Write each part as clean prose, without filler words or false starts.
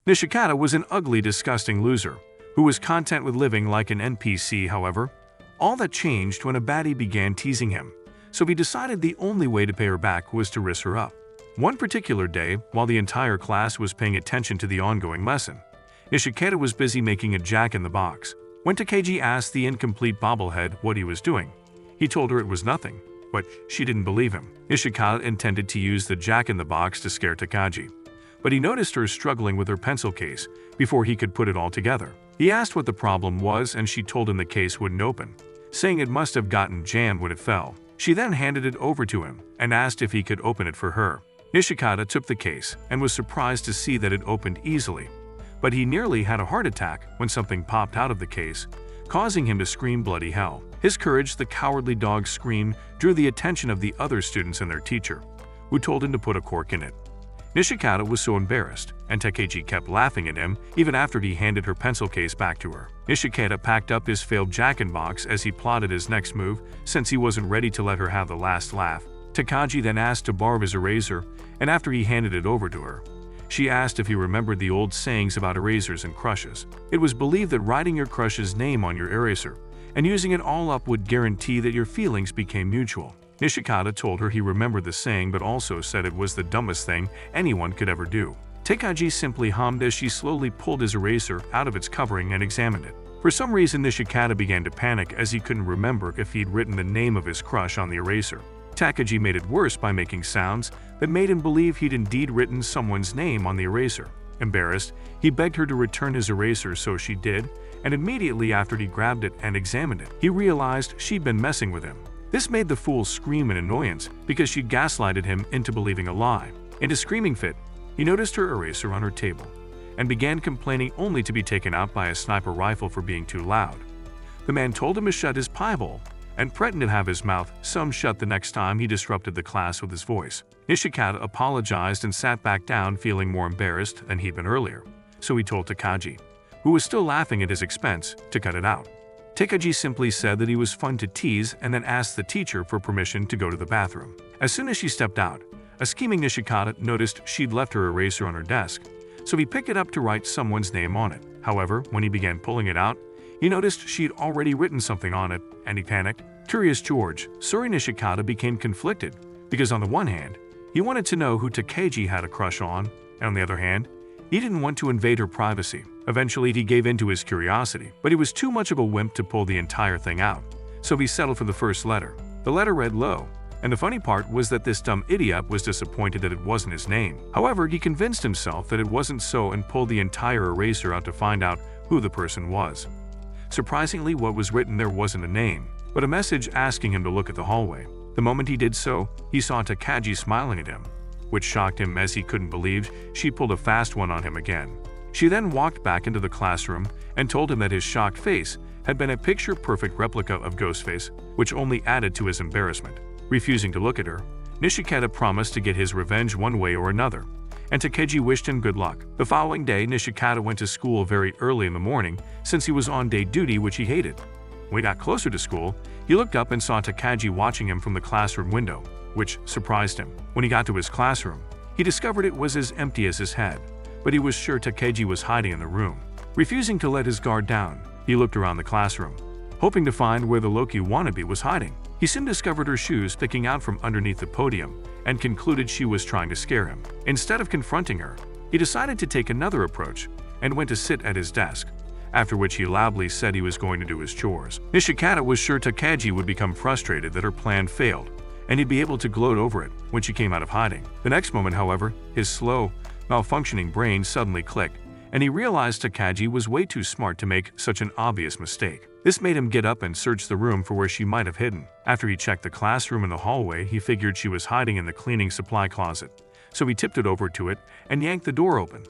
Nishikata was an ugly, disgusting loser, who was content with living like an NPC. However, all that changed when a baddie began teasing him, so he decided the only way to pay her back was to risk her up. One particular day, while the entire class was paying attention to the ongoing lesson, Nishikata was busy making a jack-in-the-box. When Takagi asked the incomplete bobblehead what he was doing, he told her it was nothing, but she didn't believe him. Nishikata intended to use the jack-in-the-box to scare Takagi, but he noticed her struggling with her pencil case before he could put it all together. He asked what the problem was and she told him the case wouldn't open, saying it must have gotten jammed when it fell. She then handed it over to him and asked if he could open it for her. Nishikata took the case and was surprised to see that it opened easily, but he nearly had a heart attack when something popped out of the case, causing him to scream bloody hell. His courage, the cowardly dog scream, drew the attention of the other students and their teacher, who told him to put a cork in it. Nishikata was so embarrassed, and Takagi kept laughing at him even after he handed her pencil case back to her. Nishikata packed up his failed jack-in-box as he plotted his next move since he wasn't ready to let her have the last laugh. Takagi then asked to borrow his eraser, and after he handed it over to her, she asked if he remembered the old sayings about erasers and crushes. It was believed that writing your crush's name on your eraser and using it all up would guarantee that your feelings became mutual. Nishikata told her he remembered the saying but also said it was the dumbest thing anyone could ever do. Takagi simply hummed as she slowly pulled his eraser out of its covering and examined it. For some reason, Nishikata began to panic as he couldn't remember if he'd written the name of his crush on the eraser. Takagi made it worse by making sounds that made him believe he'd indeed written someone's name on the eraser. Embarrassed, he begged her to return his eraser, so she did, and immediately after he grabbed it and examined it, he realized she'd been messing with him. This made the fool scream in annoyance because she gaslighted him into believing a lie. In a screaming fit, he noticed her eraser on her table and began complaining only to be taken out by a sniper rifle for being too loud. The man told him to shut his pie bowl and threatened to have his mouth sewn shut the next time he disrupted the class with his voice. Nishikata apologized and sat back down feeling more embarrassed than he'd been earlier, so he told Takagi, who was still laughing at his expense, to cut it out. Takagi simply said that he was fun to tease and then asked the teacher for permission to go to the bathroom. As soon as she stepped out, a scheming Nishikata noticed she'd left her eraser on her desk, so he picked it up to write someone's name on it. However, when he began pulling it out, he noticed she'd already written something on it, and he panicked. Curious George, sorry Nishikata became conflicted, because on the one hand, he wanted to know who Takagi had a crush on, and on the other hand, he didn't want to invade her privacy. Eventually, he gave in to his curiosity, but he was too much of a wimp to pull the entire thing out, so he settled for the first letter. The letter read Lo, and the funny part was that this dumb idiot was disappointed that it wasn't his name. However, he convinced himself that it wasn't so and pulled the entire eraser out to find out who the person was. Surprisingly, what was written there wasn't a name, but a message asking him to look at the hallway. The moment he did so, he saw Takagi smiling at him, which shocked him as he couldn't believe she pulled a fast one on him again. She then walked back into the classroom and told him that his shocked face had been a picture-perfect replica of Ghostface, which only added to his embarrassment. Refusing to look at her, Nishikata promised to get his revenge one way or another, and Takagi wished him good luck. The following day, Nishikata went to school very early in the morning since he was on day duty, which he hated. When he got closer to school, he looked up and saw Takagi watching him from the classroom window, which surprised him. When he got to his classroom, he discovered it was as empty as his head, but he was sure Takagi was hiding in the room. Refusing to let his guard down, he looked around the classroom, hoping to find where the Loki wannabe was hiding. He soon discovered her shoes sticking out from underneath the podium and concluded she was trying to scare him. Instead of confronting her, he decided to take another approach and went to sit at his desk, after which he loudly said he was going to do his chores. Nishikata was sure Takagi would become frustrated that her plan failed, and he'd be able to gloat over it when she came out of hiding. The next moment, however, his slow, malfunctioning brain suddenly clicked, and he realized Takagi was way too smart to make such an obvious mistake. This made him get up and search the room for where she might have hidden. After he checked the classroom and the hallway, he figured she was hiding in the cleaning supply closet, so he tipped it over to it and yanked the door open.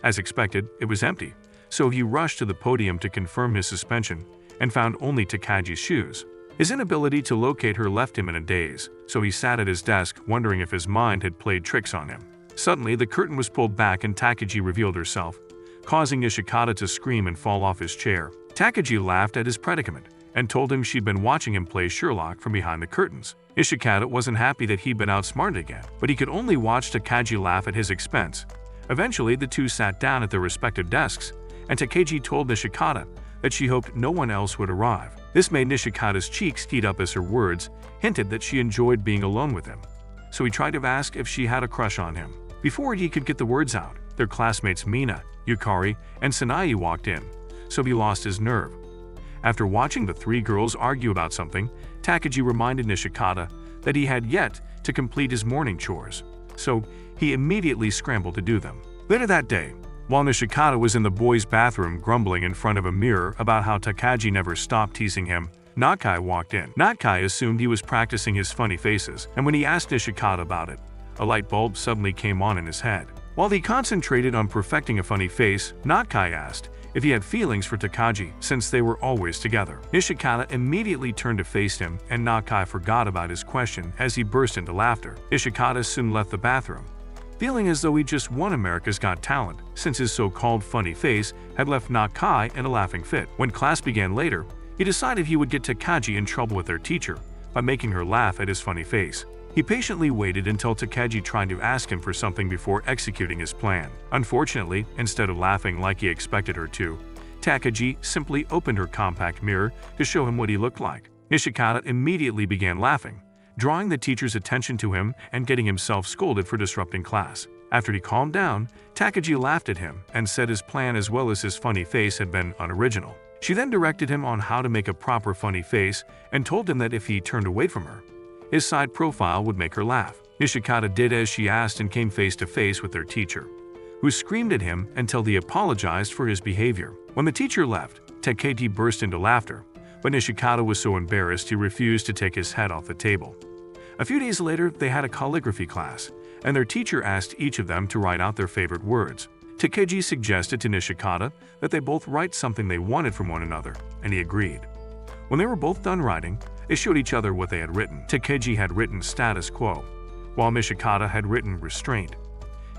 As expected, it was empty, so he rushed to the podium to confirm his suspension and found only Takagi's shoes. His inability to locate her left him in a daze, so he sat at his desk wondering if his mind had played tricks on him. Suddenly, the curtain was pulled back and Takagi revealed herself, causing Nishikata to scream and fall off his chair. Takagi laughed at his predicament and told him she'd been watching him play Sherlock from behind the curtains. Nishikata wasn't happy that he'd been outsmarted again, but he could only watch Takagi laugh at his expense Eventually, the two sat down at their respective desks, and Takeji told Nishikata that she hoped no one else would arrive. This made Nishikata's cheeks heat up as her words hinted that she enjoyed being alone with him. So he tried to ask if she had a crush on him. Before he could get the words out, their classmates Mina, Yukari, and Sanae walked in, so he lost his nerve. After watching the three girls argue about something, Takeji reminded Nishikata that he had yet to complete his morning chores, so he immediately scrambled to do them. Later that day, while Nishikata was in the boys' bathroom grumbling in front of a mirror about how Takeji never stopped teasing him, Nakai walked in. Nakai assumed he was practicing his funny faces, and when he asked Nishikata about it, a light bulb suddenly came on in his head. While he concentrated on perfecting a funny face, Nakai asked if he had feelings for Takeji since they were always together. Nishikata immediately turned to face him, and Nakai forgot about his question as he burst into laughter. Nishikata soon left the bathroom, feeling as though he just won America's Got Talent, since his so-called funny face had left Nakai in a laughing fit. When class began later, he decided he would get Takeji in trouble with their teacher by making her laugh at his funny face. He patiently waited until Takeji tried to ask him for something before executing his plan. Unfortunately, instead of laughing like he expected her to, Takeji simply opened her compact mirror to show him what he looked like. Nishikata immediately began laughing, drawing the teacher's attention to him and getting himself scolded for disrupting class. After he calmed down, Takeji laughed at him and said his plan as well as his funny face had been unoriginal. She then directed him on how to make a proper funny face and told him that if he turned away from her, his side profile would make her laugh. Nishikata did as she asked and came face to face with their teacher, who screamed at him until he apologized for his behavior. When the teacher left, Takeji burst into laughter, but Nishikata was so embarrassed he refused to take his head off the table. A few days later, they had a calligraphy class, and their teacher asked each of them to write out their favorite words. Takeji suggested to Nishikata that they both write something they wanted from one another, and he agreed. When they were both done writing, they showed each other what they had written. Takeji had written status quo, while Nishikata had written restraint.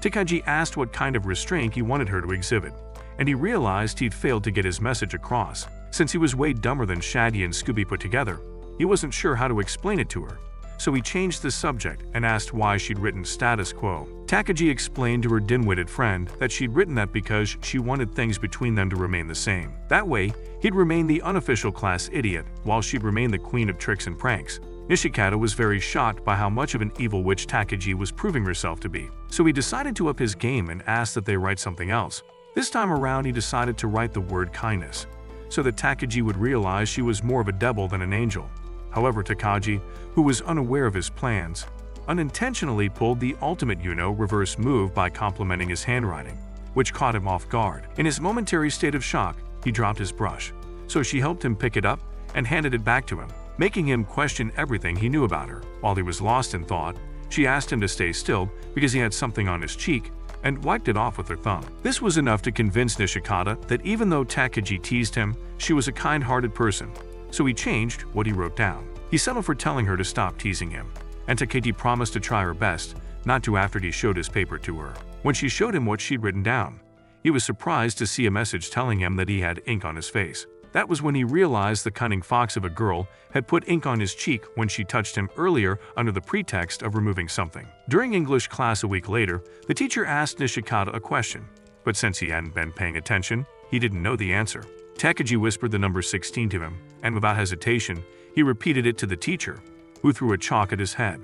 Takeji asked what kind of restraint he wanted her to exhibit, and he realized he'd failed to get his message across. Since he was way dumber than Shaggy and Scooby put together, he wasn't sure how to explain it to her, so he changed the subject and asked why she'd written status quo. Takeji explained to her dim-witted friend that she'd written that because she wanted things between them to remain the same. That way, he'd remain the unofficial class idiot, while she'd remain the queen of tricks and pranks. Nishikata was very shocked by how much of an evil witch Takeji was proving herself to be, so he decided to up his game and asked that they write something else. This time around, he decided to write the word kindness, so that Takeji would realize she was more of a devil than an angel. However, Takeji, who was unaware of his plans, unintentionally pulled the ultimate reverse move by complimenting his handwriting, which caught him off guard. In his momentary state of shock, he dropped his brush, so she helped him pick it up and handed it back to him, making him question everything he knew about her. While he was lost in thought, she asked him to stay still because he had something on his cheek and wiped it off with her thumb. This was enough to convince Nishikata that even though Takeji teased him, she was a kind-hearted person, so he changed what he wrote down. He settled for telling her to stop teasing him, and Takeji promised to try her best not to after he showed his paper to her. When she showed him what she'd written down, he was surprised to see a message telling him that he had ink on his face. That was when he realized the cunning fox of a girl had put ink on his cheek when she touched him earlier under the pretext of removing something. During English class a week later, the teacher asked Nishikata a question, but since he hadn't been paying attention, he didn't know the answer. Takeji whispered the number 16 to him, and without hesitation, he repeated it to the teacher, who threw a chalk at his head.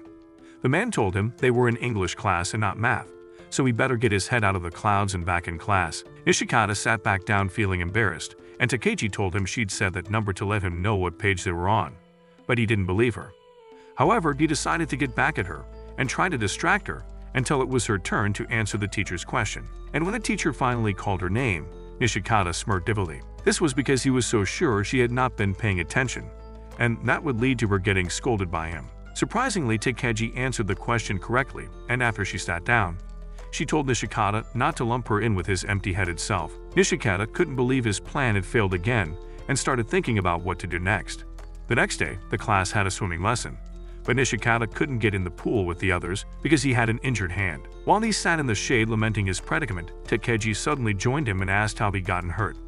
The man told him they were in English class and not math, so he better get his head out of the clouds and back in class. Nishikata sat back down feeling embarrassed, and Takeji told him she'd said that number to let him know what page they were on, but he didn't believe her. However, he decided to get back at her and try to distract her until it was her turn to answer the teacher's question. And when the teacher finally called her name, Nishikata smirked evilly. This was because he was so sure she had not been paying attention, and that would lead to her getting scolded by him. Surprisingly, Takeji answered the question correctly, and after she sat down, she told Nishikata not to lump her in with his empty-headed self. Nishikata couldn't believe his plan had failed again and started thinking about what to do next. The next day, the class had a swimming lesson, but Nishikata couldn't get in the pool with the others because he had an injured hand. While he sat in the shade lamenting his predicament, Takeji suddenly joined him and asked how he'd gotten hurt.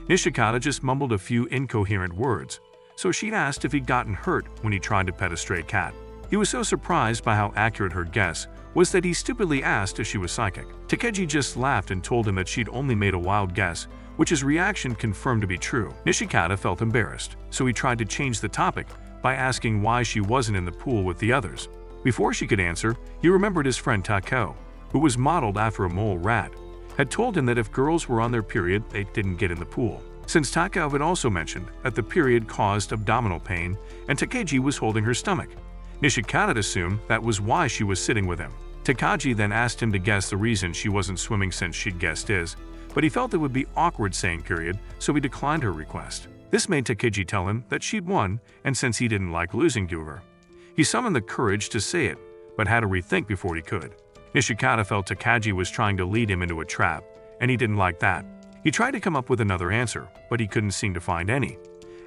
Nishikata just mumbled a few incoherent words, so she'd asked if he'd gotten hurt when he tried to pet a stray cat. He was so surprised by how accurate her guess was that he stupidly asked if she was psychic. Takeji just laughed and told him that she'd only made a wild guess, which his reaction confirmed to be true. Nishikata felt embarrassed, so he tried to change the topic by asking why she wasn't in the pool with the others. Before she could answer, he remembered his friend Takao, who was modeled after a mole rat, had told him that if girls were on their period, they didn't get in the pool. Since Takao had also mentioned that the period caused abdominal pain and Takeji was holding her stomach, Nishikata assumed that was why she was sitting with him. Takeji then asked him to guess the reason she wasn't swimming since she'd guessed his, but he felt it would be awkward saying period, so he declined her request. This made Takeji tell him that she'd won, and since he didn't like losing to her, he summoned the courage to say it, but had to rethink before he could. Nishikata felt Takeji was trying to lead him into a trap, and he didn't like that. He tried to come up with another answer, but he couldn't seem to find any.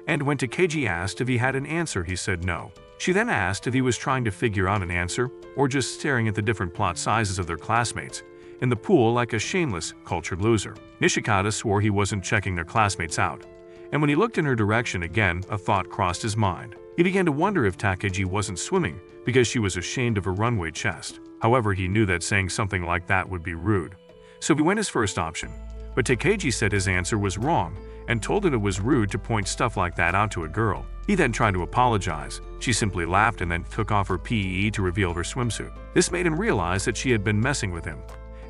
And when Takeji asked if he had an answer, he said no. She then asked if he was trying to figure out an answer, or just staring at the different plot sizes of their classmates in the pool like a shameless, cultured loser. Nishikata swore he wasn't checking their classmates out, and when he looked in her direction again, a thought crossed his mind. He began to wonder if Takeji wasn't swimming because she was ashamed of her runway chest. However, he knew that saying something like that would be rude, so he went his first option. But Takeji said his answer was wrong and told him it was rude to point stuff like that out to a girl. He then tried to apologize. She simply laughed and then took off her PE to reveal her swimsuit. This made him realize that she had been messing with him,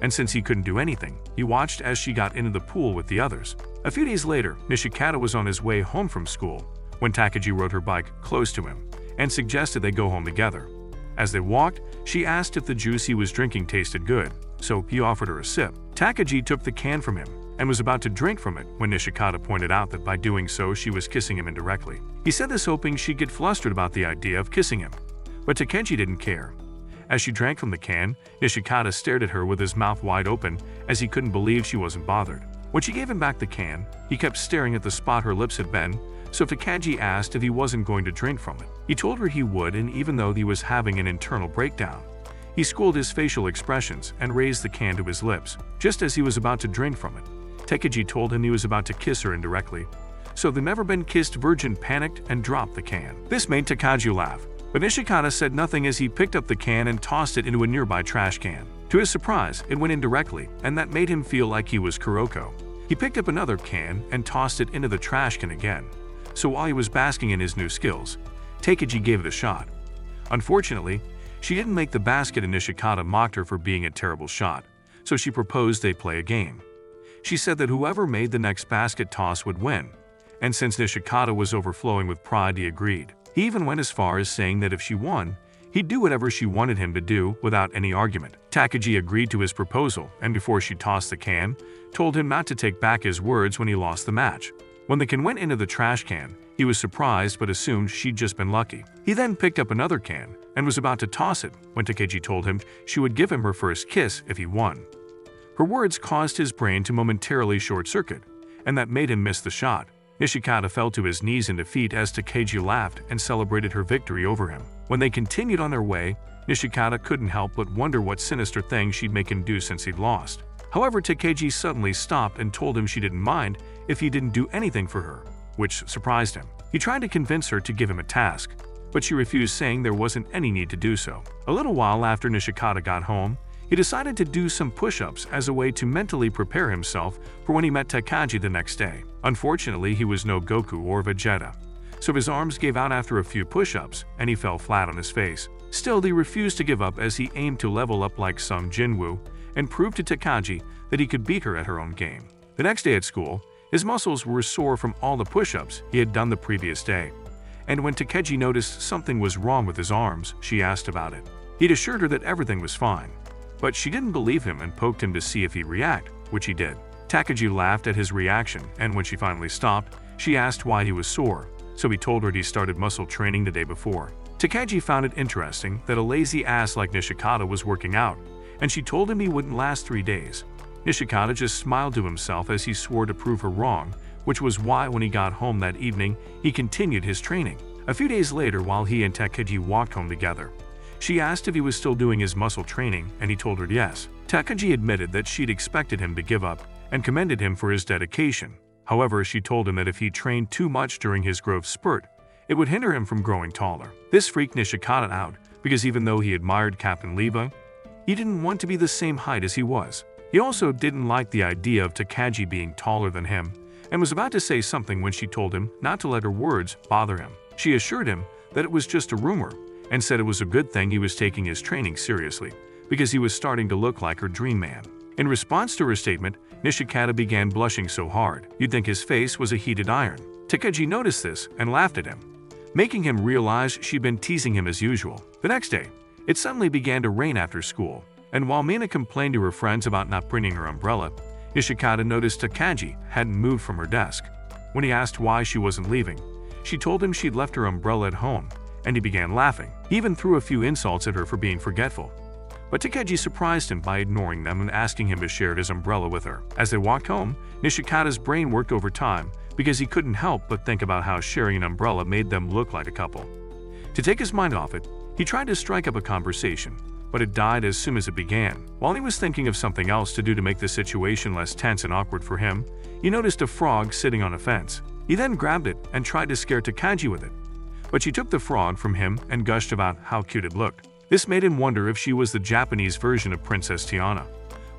and since he couldn't do anything, he watched as she got into the pool with the others. A few days later, Nishikata was on his way home from school when Takeji rode her bike close to him and suggested they go home together. As they walked, she asked if the juice he was drinking tasted good, so he offered her a sip. Takeji took the can from him and was about to drink from it when Nishikata pointed out that by doing so she was kissing him indirectly. He said this hoping she'd get flustered about the idea of kissing him, but Takeji didn't care. As she drank from the can, Nishikata stared at her with his mouth wide open as he couldn't believe she wasn't bothered. When she gave him back the can, he kept staring at the spot her lips had been, so Takeji asked if he wasn't going to drink from it. He told her he would, and even though he was having an internal breakdown, he schooled his facial expressions and raised the can to his lips, just as he was about to drink from it. Takeji told him he was about to kiss her indirectly, so the never-been-kissed virgin panicked and dropped the can. This made Takeji laugh, but Nishikata said nothing as he picked up the can and tossed it into a nearby trash can. To his surprise, it went in directly, and that made him feel like he was Kuroko. He picked up another can and tossed it into the trash can again. So while he was basking in his new skills, Takeji gave it a shot. Unfortunately, she didn't make the basket and Nishikata mocked her for being a terrible shot, so she proposed they play a game. She said that whoever made the next basket toss would win, and since Nishikata was overflowing with pride, he agreed. He even went as far as saying that if she won, he'd do whatever she wanted him to do without any argument. Takeji agreed to his proposal, and before she tossed the can, told him not to take back his words when he lost the match. When the can went into the trash can, he was surprised but assumed she'd just been lucky. He then picked up another can and was about to toss it when Takeji told him she would give him her first kiss if he won. Her words caused his brain to momentarily short-circuit, and that made him miss the shot. Nishikata fell to his knees in defeat as Takeji laughed and celebrated her victory over him. When they continued on their way, Nishikata couldn't help but wonder what sinister thing she'd make him do since he'd lost. However, Takeji suddenly stopped and told him she didn't mind if he didn't do anything for her, which surprised him. He tried to convince her to give him a task, but she refused, saying there wasn't any need to do so. A little while after Nishikata got home, he decided to do some push-ups as a way to mentally prepare himself for when he met Takeji the next day. Unfortunately, he was no Goku or Vegeta, so his arms gave out after a few push-ups and he fell flat on his face. Still, he refused to give up as he aimed to level up like Sung Jinwoo and prove to Takeji that he could beat her at her own game. The next day at school, his muscles were sore from all the push-ups he had done the previous day, and when Takeji noticed something was wrong with his arms, she asked about it. He'd assured her that everything was fine, but she didn't believe him and poked him to see if he'd react, which he did. Takeji laughed at his reaction, and when she finally stopped, she asked why he was sore, so he told her he started muscle training the day before. Takeji found it interesting that a lazy ass like Nishikata was working out, and she told him he wouldn't last 3 days. Nishikata just smiled to himself as he swore to prove her wrong, which was why when he got home that evening, he continued his training. A few days later, while he and Takeji walked home together, she asked if he was still doing his muscle training, and he told her yes. Takeji admitted that she'd expected him to give up and commended him for his dedication. However, she told him that if he trained too much during his growth spurt, it would hinder him from growing taller. This freaked Nishikata out because even though he admired Captain Leva, He didn't want to be the same height as he was. He also didn't like the idea of Takagi being taller than him, and was about to say something when she told him not to let her words bother him. She assured him that it was just a rumor, and said it was a good thing he was taking his training seriously, because he was starting to look like her dream man. In response to her statement, Nishikata began blushing so hard, you'd think his face was a heated iron. Takagi noticed this and laughed at him, making him realize she'd been teasing him as usual. The next day, it suddenly began to rain after school, and while Mina complained to her friends about not bringing her umbrella, Nishikata noticed Takagi hadn't moved from her desk. When he asked why she wasn't leaving, she told him she'd left her umbrella at home, and he began laughing. He even threw a few insults at her for being forgetful. But Takagi surprised him by ignoring them and asking him to share his umbrella with her. As they walked home, Nishikata's brain worked overtime because he couldn't help but think about how sharing an umbrella made them look like a couple. To take his mind off it, he tried to strike up a conversation, but it died as soon as it began. While he was thinking of something else to do to make the situation less tense and awkward for him, he noticed a frog sitting on a fence. He then grabbed it and tried to scare Takagi with it. But she took the frog from him and gushed about how cute it looked. This made him wonder if she was the Japanese version of Princess Tiana.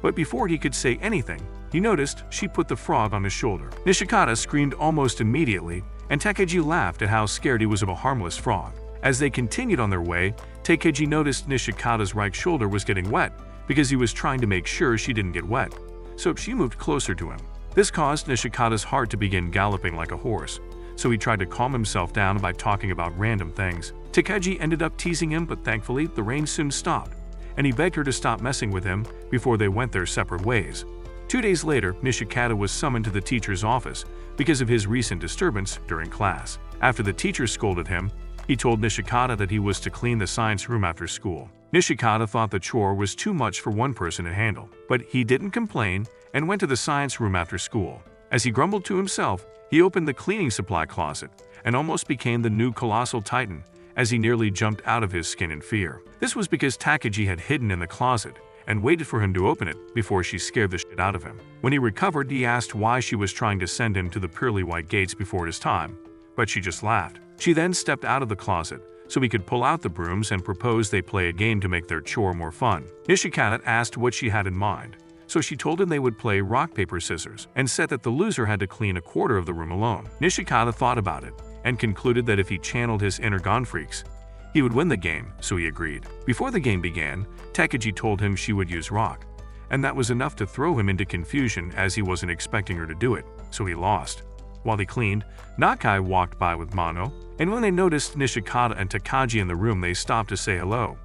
But before he could say anything, he noticed she put the frog on his shoulder. Nishikata screamed almost immediately, and Takagi laughed at how scared he was of a harmless frog. As they continued on their way, Takagi noticed Nishikata's right shoulder was getting wet because he was trying to make sure she didn't get wet, so she moved closer to him. This caused Nishikata's heart to begin galloping like a horse, so he tried to calm himself down by talking about random things. Takagi ended up teasing him, but thankfully the rain soon stopped, and he begged her to stop messing with him before they went their separate ways. 2 days later, Nishikata was summoned to the teacher's office because of his recent disturbance during class. After the teacher scolded him, he told Nishikata that he was to clean the science room after school. Nishikata thought the chore was too much for one person to handle, but he didn't complain and went to the science room after school. As he grumbled to himself, he opened the cleaning supply closet and almost became the new colossal titan as he nearly jumped out of his skin in fear. This was because Takagi had hidden in the closet and waited for him to open it before she scared the shit out of him. When he recovered, he asked why she was trying to send him to the pearly white gates before his time, but she just laughed. She then stepped out of the closet so he could pull out the brooms and proposed they play a game to make their chore more fun. Nishikata asked what she had in mind, so she told him they would play rock, paper, scissors, and said that the loser had to clean a quarter of the room alone. Nishikata thought about it and concluded that if he channeled his inner Gon Freaks, he would win the game, so he agreed. Before the game began, Takagi told him she would use rock, and that was enough to throw him into confusion as he wasn't expecting her to do it, so he lost. While he cleaned, Nakai walked by with Mono, and when they noticed Nishikata and Takagi in the room, they stopped to say hello.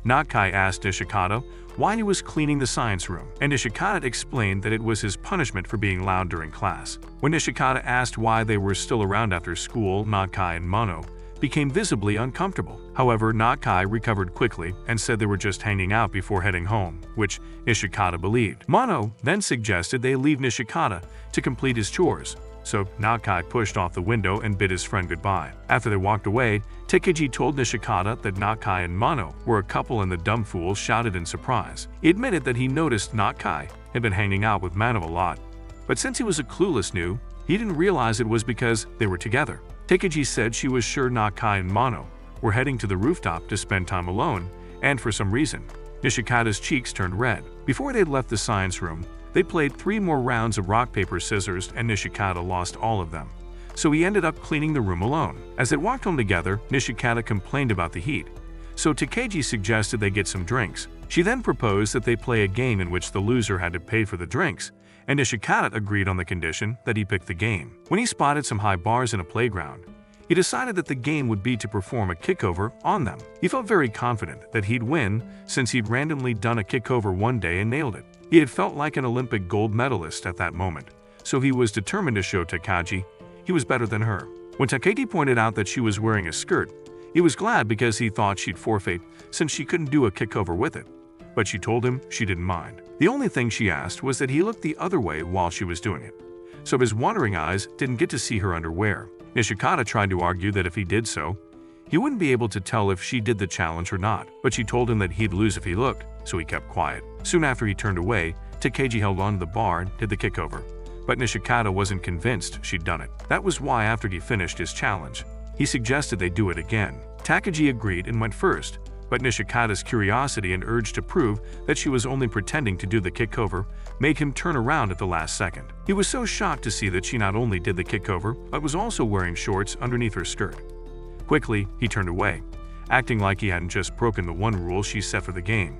Nakai asked Nishikata why he was cleaning the science room, and Nishikata explained that it was his punishment for being loud during class. When Nishikata asked why they were still around after school, Nakai and Mono became visibly uncomfortable. However, Nakai recovered quickly and said they were just hanging out before heading home, which Nishikata believed. Mono then suggested they leave Nishikata to complete his chores, so Nakai pushed off the window and bid his friend goodbye. After they walked away, Takagi told Nishikata that Nakai and Mono were a couple, and the dumb fool shouted in surprise. He admitted that he noticed Nakai had been hanging out with Mano a lot, but since he was a clueless noob, he didn't realize it was because they were together. Takagi said she was sure Nakai and Mono were heading to the rooftop to spend time alone, and for some reason, Nishikata's cheeks turned red. Before they left the science room, they played 3 more rounds of rock, paper, scissors, and Nishikata lost all of them, so he ended up cleaning the room alone. As they walked home together, Nishikata complained about the heat, so Takagi suggested they get some drinks. She then proposed that they play a game in which the loser had to pay for the drinks, and Nishikata agreed on the condition that he pick the game. When he spotted some high bars in a playground, he decided that the game would be to perform a kickover on them. He felt very confident that he'd win since he'd randomly done a kickover one day and nailed it. He had felt like an Olympic gold medalist at that moment, so he was determined to show Takagi he was better than her. When Takagi pointed out that she was wearing a skirt, he was glad because he thought she'd forfeit since she couldn't do a kickover with it, but she told him she didn't mind. The only thing she asked was that he look the other way while she was doing it, so his wandering eyes didn't get to see her underwear. Nishikata tried to argue that if he did so, he wouldn't be able to tell if she did the challenge or not, but she told him that he'd lose if he looked, so he kept quiet. Soon after he turned away, Takagi held on to the bar and did the kickover, but Nishikata wasn't convinced she'd done it. That was why after he finished his challenge, he suggested they do it again. Takagi agreed and went first, But Nishikata's curiosity and urge to prove that she was only pretending to do the kickover made him turn around at the last second. He was so shocked to see that she not only did the kickover, but was also wearing shorts underneath her skirt. Quickly, he turned away, acting like he hadn't just broken the one rule she set for the game.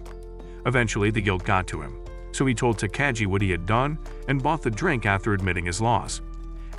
Eventually, the guilt got to him, so he told Takagi what he had done and bought the drink after admitting his loss.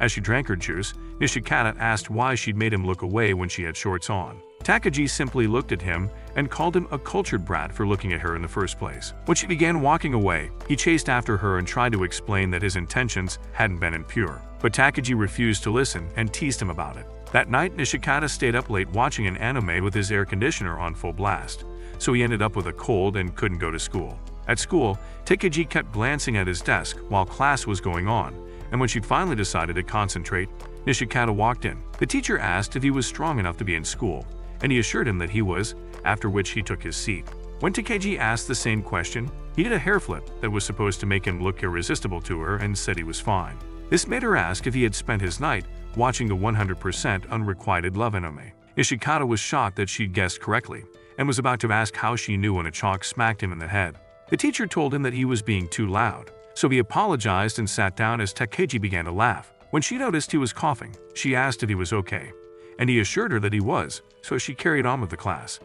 As she drank her juice, Nishikata asked why she'd made him look away when she had shorts on. Takagi simply looked at him and called him a cultured brat for looking at her in the first place. When she began walking away, he chased after her and tried to explain that his intentions hadn't been impure. But Takagi refused to listen and teased him about it. That night, Nishikata stayed up late watching an anime with his air conditioner on full blast, so he ended up with a cold and couldn't go to school. At school, Takagi kept glancing at his desk while class was going on, and when she finally decided to concentrate, Nishikata walked in. The teacher asked if he was strong enough to be in school, and he assured him that he was, after which he took his seat. When Takagi asked the same question, he did a hair flip that was supposed to make him look irresistible to her and said he was fine. This made her ask if he had spent his night watching the 100% unrequited love anime. Nishikata was shocked that she'd guessed correctly, and was about to ask how she knew when a chalk smacked him in the head. The teacher told him that he was being too loud, so he apologized and sat down as Takagi began to laugh. When she noticed he was coughing, she asked if he was okay, and he assured her that he was, so she carried on with the class.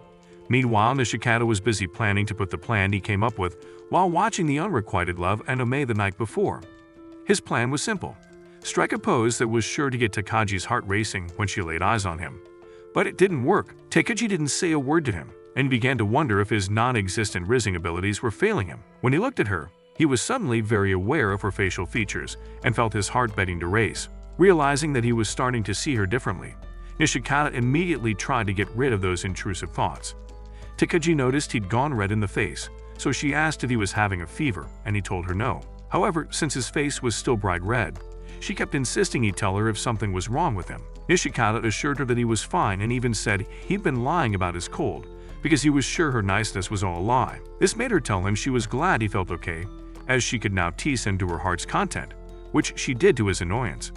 Meanwhile, Nishikata was busy planning to put the plan he came up with while watching the unrequited love anime the night before. His plan was simple: strike a pose that was sure to get Takagi's heart racing when she laid eyes on him. But it didn't work. Takagi didn't say a word to him, and began to wonder if his non-existent rizzing abilities were failing him. When he looked at her, he was suddenly very aware of her facial features and felt his heart beginning to race. Realizing that he was starting to see her differently, Nishikata immediately tried to get rid of those intrusive thoughts. Takagi noticed he'd gone red in the face, so she asked if he was having a fever, and he told her no. However, since his face was still bright red, she kept insisting he tell her if something was wrong with him. Nishikata assured her that he was fine and even said he'd been lying about his cold because he was sure her niceness was all a lie. This made her tell him she was glad he felt okay, as she could now tease him to her heart's content, which she did to his annoyance.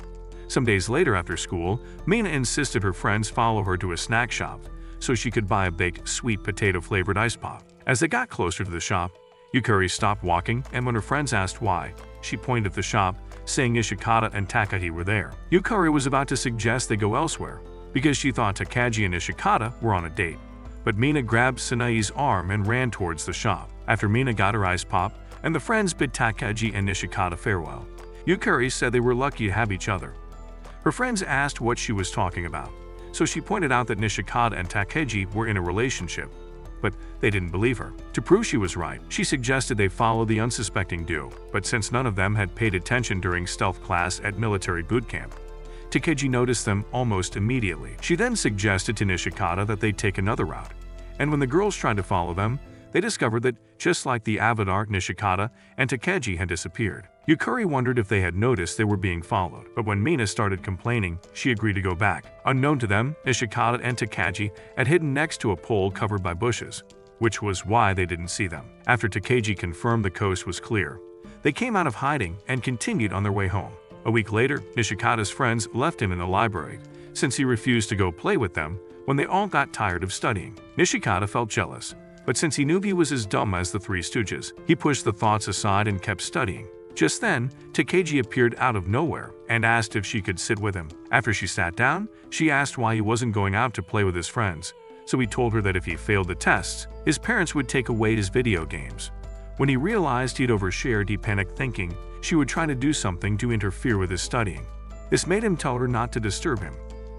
Some days later after school, Mina insisted her friends follow her to a snack shop so she could buy a baked sweet potato-flavored ice pop. As they got closer to the shop, Yukari stopped walking, and when her friends asked why, she pointed at the shop, saying Nishikata and Takagi were there. Yukari was about to suggest they go elsewhere, because she thought Takagi and Nishikata were on a date. But Mina grabbed Sanai's arm and ran towards the shop. After Mina got her ice pop, and the friends bid Takagi and Nishikata farewell, Yukari said they were lucky to have each other. Her friends asked what she was talking about, so she pointed out that Nishikata and Takagi were in a relationship, but they didn't believe her. To prove she was right, she suggested they follow the unsuspecting duo, but since none of them had paid attention during stealth class at military boot camp, Takagi noticed them almost immediately. She then suggested to Nishikata that they take another route, and when the girls tried to follow them, they discovered that, just like the avatar, Nishikata and Takagi had disappeared. Yukari wondered if they had noticed they were being followed, but when Mina started complaining, she agreed to go back. Unknown to them, Nishikata and Takagi had hidden next to a pole covered by bushes, which was why they didn't see them. After Takagi confirmed the coast was clear, they came out of hiding and continued on their way home. A week later, Nishikata's friends left him in the library, since he refused to go play with them when they all got tired of studying. Nishikata felt jealous, but since he knew he was as dumb as the Three Stooges, he pushed the thoughts aside and kept studying. Just then, Takagi appeared out of nowhere and asked if she could sit with him. After she sat down, she asked why he wasn't going out to play with his friends, so he told her that if he failed the tests, his parents would take away his video games. When he realized he'd overshared, he panicked, thinking she would try to do something to interfere with his studying. This made him tell her not to disturb him,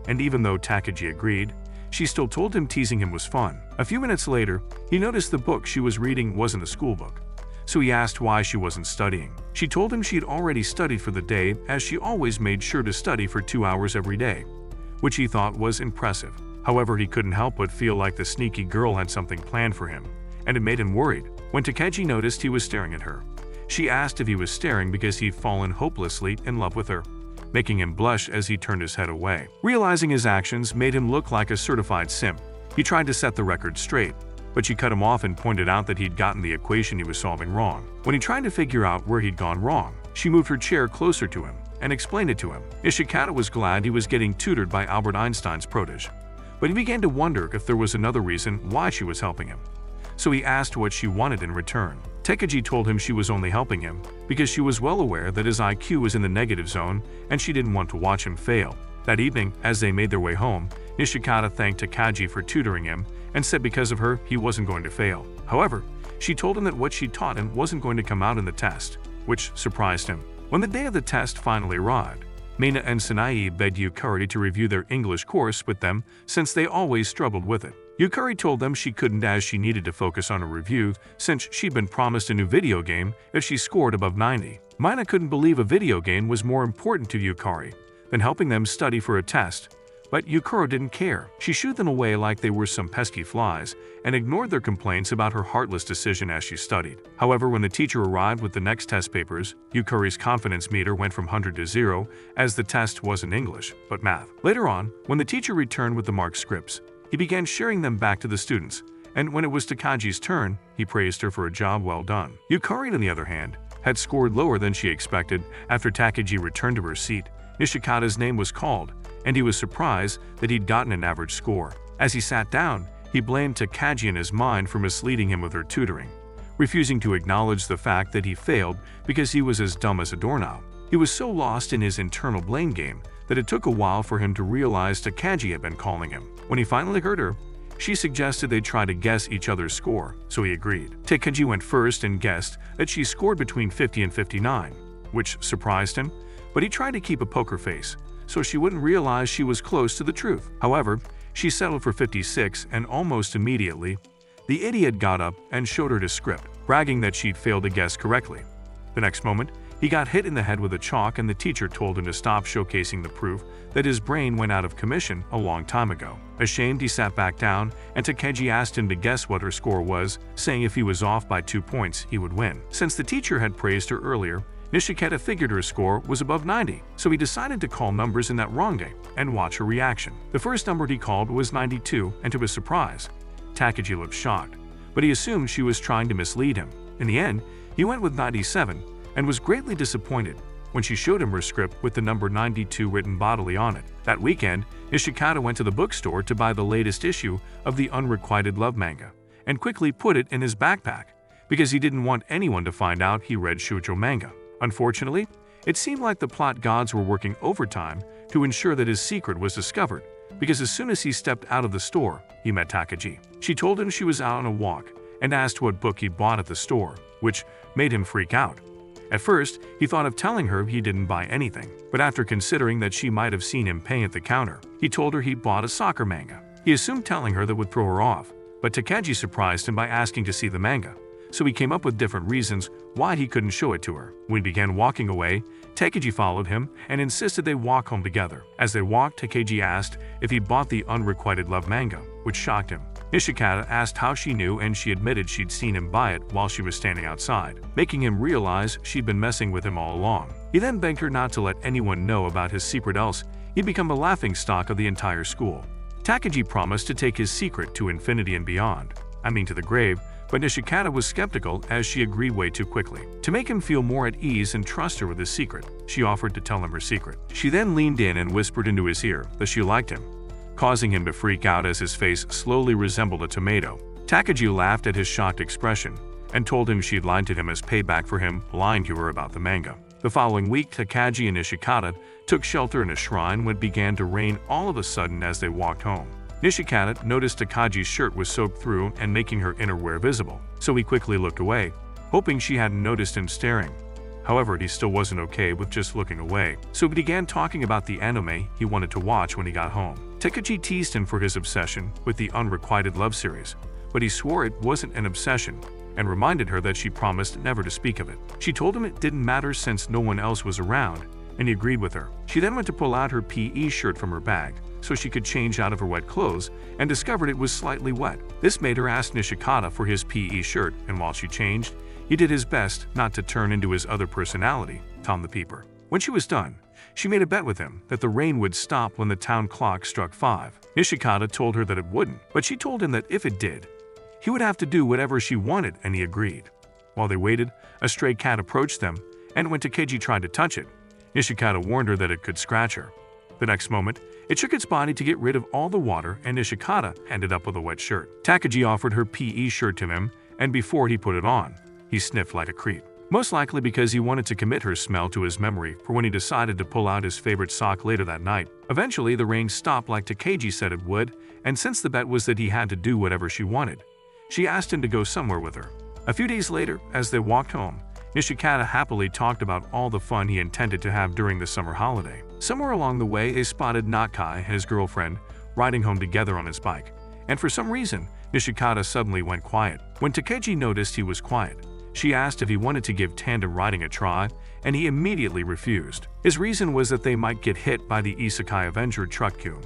and even though Takagi agreed, she still told him teasing him was fun. A few minutes later, he noticed the book she was reading wasn't a school book, so he asked why she wasn't studying. She told him she had already studied for the day, as she always made sure to study for 2 hours every day, which he thought was impressive. However, he couldn't help but feel like the sneaky girl had something planned for him, and it made him worried. When Takagi noticed he was staring at her, she asked if he was staring because he'd fallen hopelessly in love with her, making him blush as he turned his head away. Realizing his actions made him look like a certified simp, he tried to set the record straight, but she cut him off and pointed out that he'd gotten the equation he was solving wrong. When he tried to figure out where he'd gone wrong, she moved her chair closer to him and explained it to him. Nishikata was glad he was getting tutored by Albert Einstein's protege, but he began to wonder if there was another reason why she was helping him. So he asked what she wanted in return. Takagi told him she was only helping him because she was well aware that his IQ was in the negative zone and she didn't want to watch him fail. That evening, as they made their way home, Nishikata thanked Takagi for tutoring him and said because of her, he wasn't going to fail. However, she told him that what she taught him wasn't going to come out in the test, which surprised him. When the day of the test finally arrived, Mina and Sanae begged Yukari to review their English course with them since they always struggled with it. Yukari told them she couldn't as she needed to focus on a review since she'd been promised a new video game if she scored above 90. Mina couldn't believe a video game was more important to Yukari than helping them study for a test, but Yukari didn't care. She shooed them away like they were some pesky flies and ignored their complaints about her heartless decision as she studied. However, when the teacher arrived with the next test papers, Yukari's confidence meter went from 100 to 0 as the test wasn't English, but math. Later on, when the teacher returned with the marked scripts, he began sharing them back to the students, and when it was Takagi's turn, he praised her for a job well done. Yukari, on the other hand, had scored lower than she expected. After Takagi returned to her seat, Nishikata's name was called, and he was surprised that he'd gotten an average score. As he sat down, he blamed Takagi in his mind for misleading him with her tutoring, refusing to acknowledge the fact that he failed because he was as dumb as a doorknob. He was so lost in his internal blame game that it took a while for him to realize Takagi had been calling him. When he finally heard her, she suggested they try to guess each other's score, so he agreed. Takagi went first and guessed that she scored between 50 and 59, which surprised him, but he tried to keep a poker face so she wouldn't realize she was close to the truth. However, she settled for 56, and almost immediately, the idiot got up and showed her his script, bragging that she'd failed to guess correctly. The next moment, he got hit in the head with a chalk and the teacher told him to stop showcasing the proof that his brain went out of commission a long time ago. Ashamed, he sat back down and Takagi asked him to guess what her score was, saying if he was off by 2 points, he would win. Since the teacher had praised her earlier, Nishikata figured her score was above 90, so he decided to call numbers in that wrong day and watch her reaction. The first number he called was 92, and to his surprise, Takagi looked shocked, but he assumed she was trying to mislead him. In the end, he went with 97 and was greatly disappointed when she showed him her script with the number 92 written bodily on it. That weekend, Nishikata went to the bookstore to buy the latest issue of the Unrequited Love manga and quickly put it in his backpack because he didn't want anyone to find out he read shoujo manga. Unfortunately, it seemed like the plot gods were working overtime to ensure that his secret was discovered, because as soon as he stepped out of the store, he met Takagi. She told him she was out on a walk and asked what book he bought at the store, which made him freak out. At first, he thought of telling her he didn't buy anything, but after considering that she might have seen him paying at the counter, he told her he bought a soccer manga. He assumed telling her that would throw her off, but Takagi surprised him by asking to see the manga, so he came up with different reasons why he couldn't show it to her. When he began walking away, Takagi followed him and insisted they walk home together. As they walked, Takagi asked if he bought the Unrequited Love manga, which shocked him. Nishikata asked how she knew, and she admitted she'd seen him buy it while she was standing outside, making him realize she'd been messing with him all along. He then begged her not to let anyone know about his secret, else he'd become a laughingstock of the entire school. Takagi promised to take his secret to infinity and beyond, to the grave, but Nishikata was skeptical as she agreed way too quickly. To make him feel more at ease and trust her with his secret, she offered to tell him her secret. She then leaned in and whispered into his ear that she liked him, causing him to freak out as his face slowly resembled a tomato. Takagi laughed at his shocked expression and told him she'd lied to him as payback for him lying to her about the manga. The following week, Takagi and Nishikata took shelter in a shrine when it began to rain all of a sudden as they walked home. Nishikata noticed Takagi's shirt was soaked through and making her innerwear visible, so he quickly looked away, hoping she hadn't noticed him staring. However, he still wasn't okay with just looking away, so he began talking about the anime he wanted to watch when he got home. Takagi teased him for his obsession with the Unrequited Love series, but he swore it wasn't an obsession and reminded her that she promised never to speak of it. She told him it didn't matter since no one else was around, and he agreed with her. She then went to pull out her PE shirt from her bag so she could change out of her wet clothes and discovered it was slightly wet. This made her ask Nishikata for his PE shirt, and while she changed, he did his best not to turn into his other personality, Tom the Peeper. When she was done, she made a bet with him that the rain would stop when the town clock struck 5. Nishikata told her that it wouldn't, but she told him that if it did, he would have to do whatever she wanted, and he agreed. While they waited, a stray cat approached them, and when Takagi tried to touch it, Nishikata warned her that it could scratch her. The next moment, it shook its body to get rid of all the water, and Nishikata ended up with a wet shirt. Takagi offered her PE shirt to him, and before he put it on, he sniffed like a creep. Most likely because he wanted to commit her smell to his memory for when he decided to pull out his favorite sock later that night. Eventually, the rain stopped like Takagi said it would, and since the bet was that he had to do whatever she wanted, she asked him to go somewhere with her. A few days later, as they walked home, Nishikata happily talked about all the fun he intended to have during the summer holiday. Somewhere along the way, they spotted Nakai and his girlfriend riding home together on his bike, and for some reason, Nishikata suddenly went quiet. When Takagi noticed he was quiet, she asked if he wanted to give tandem riding a try, and he immediately refused. His reason was that they might get hit by the Isekai Avenger truck-kun,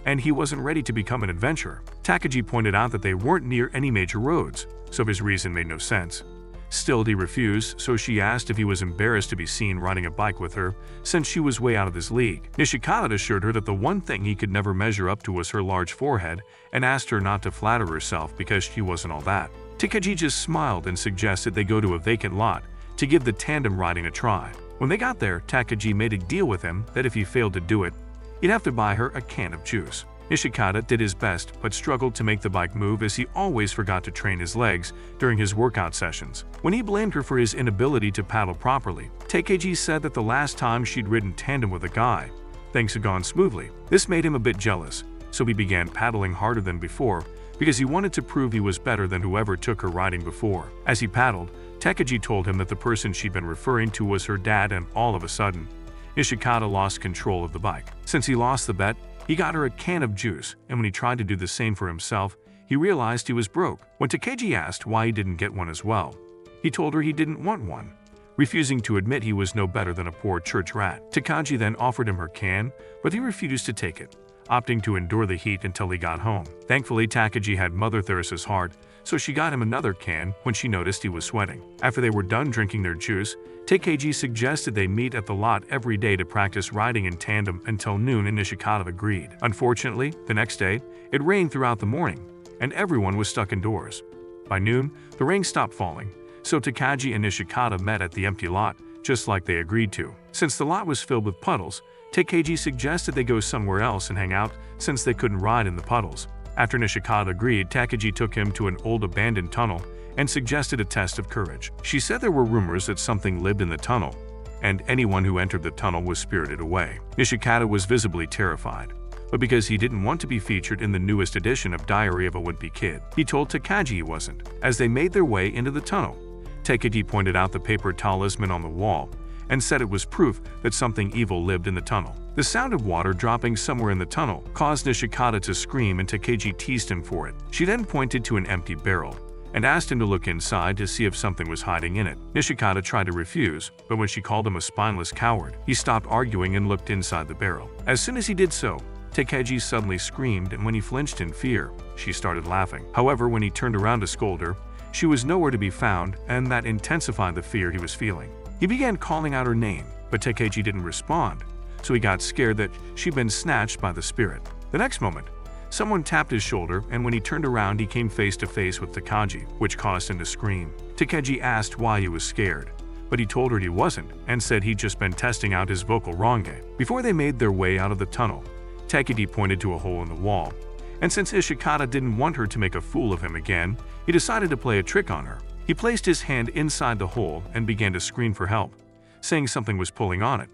and he wasn't ready to become an adventurer. Takagi pointed out that they weren't near any major roads, so his reason made no sense. Still, he refused, so she asked if he was embarrassed to be seen riding a bike with her, since she was way out of his league. Nishikata assured her that the one thing he could never measure up to was her large forehead, and asked her not to flatter herself because she wasn't all that. Takagi just smiled and suggested they go to a vacant lot to give the tandem riding a try. When they got there, Takagi made a deal with him that if he failed to do it, he'd have to buy her a can of juice. Nishikata did his best but struggled to make the bike move as he always forgot to train his legs during his workout sessions. When he blamed her for his inability to paddle properly, Takagi said that the last time she'd ridden tandem with a guy, things had gone smoothly. This made him a bit jealous, so he began paddling harder than before because he wanted to prove he was better than whoever took her riding before. As he paddled, Takagi told him that the person she'd been referring to was her dad, and all of a sudden, Nishikata lost control of the bike. Since he lost the bet, he got her a can of juice, and when he tried to do the same for himself, he realized he was broke. When Takagi asked why he didn't get one as well, he told her he didn't want one, refusing to admit he was no better than a poor church rat. Takagi then offered him her can, but he refused to take it, opting to endure the heat until he got home. Thankfully, Takagi had Mother Theresa's heart, so she got him another can when she noticed he was sweating. After they were done drinking their juice, Takagi suggested they meet at the lot every day to practice riding in tandem until noon, and Nishikata agreed. Unfortunately, the next day, it rained throughout the morning, and everyone was stuck indoors. By noon, the rain stopped falling, so Takagi and Nishikata met at the empty lot, just like they agreed to. Since the lot was filled with puddles, Takagi suggested they go somewhere else and hang out since they couldn't ride in the puddles. After Nishikata agreed, Takagi took him to an old abandoned tunnel and suggested a test of courage. She said there were rumors that something lived in the tunnel, and anyone who entered the tunnel was spirited away. Nishikata was visibly terrified, but because he didn't want to be featured in the newest edition of Diary of a Wimpy Kid, he told Takagi he wasn't. As they made their way into the tunnel, Takagi pointed out the paper talisman on the wall and said it was proof that something evil lived in the tunnel. The sound of water dropping somewhere in the tunnel caused Nishikata to scream, and Takagi teased him for it. She then pointed to an empty barrel and asked him to look inside to see if something was hiding in it. Nishikata tried to refuse, but when she called him a spineless coward, he stopped arguing and looked inside the barrel. As soon as he did so, Takagi suddenly screamed, and when he flinched in fear, she started laughing. However, when he turned around to scold her, she was nowhere to be found, and that intensified the fear he was feeling. He began calling out her name, but Takagi didn't respond, so he got scared that she'd been snatched by the spirit. The next moment, someone tapped his shoulder, and when he turned around, he came face to face with Takagi, which caused him to scream. Takagi asked why he was scared, but he told her he wasn't and said he'd just been testing out his vocal range. Before they made their way out of the tunnel, Takagi pointed to a hole in the wall, and since Nishikata didn't want her to make a fool of him again, he decided to play a trick on her. He placed his hand inside the hole and began to scream for help, saying something was pulling on it.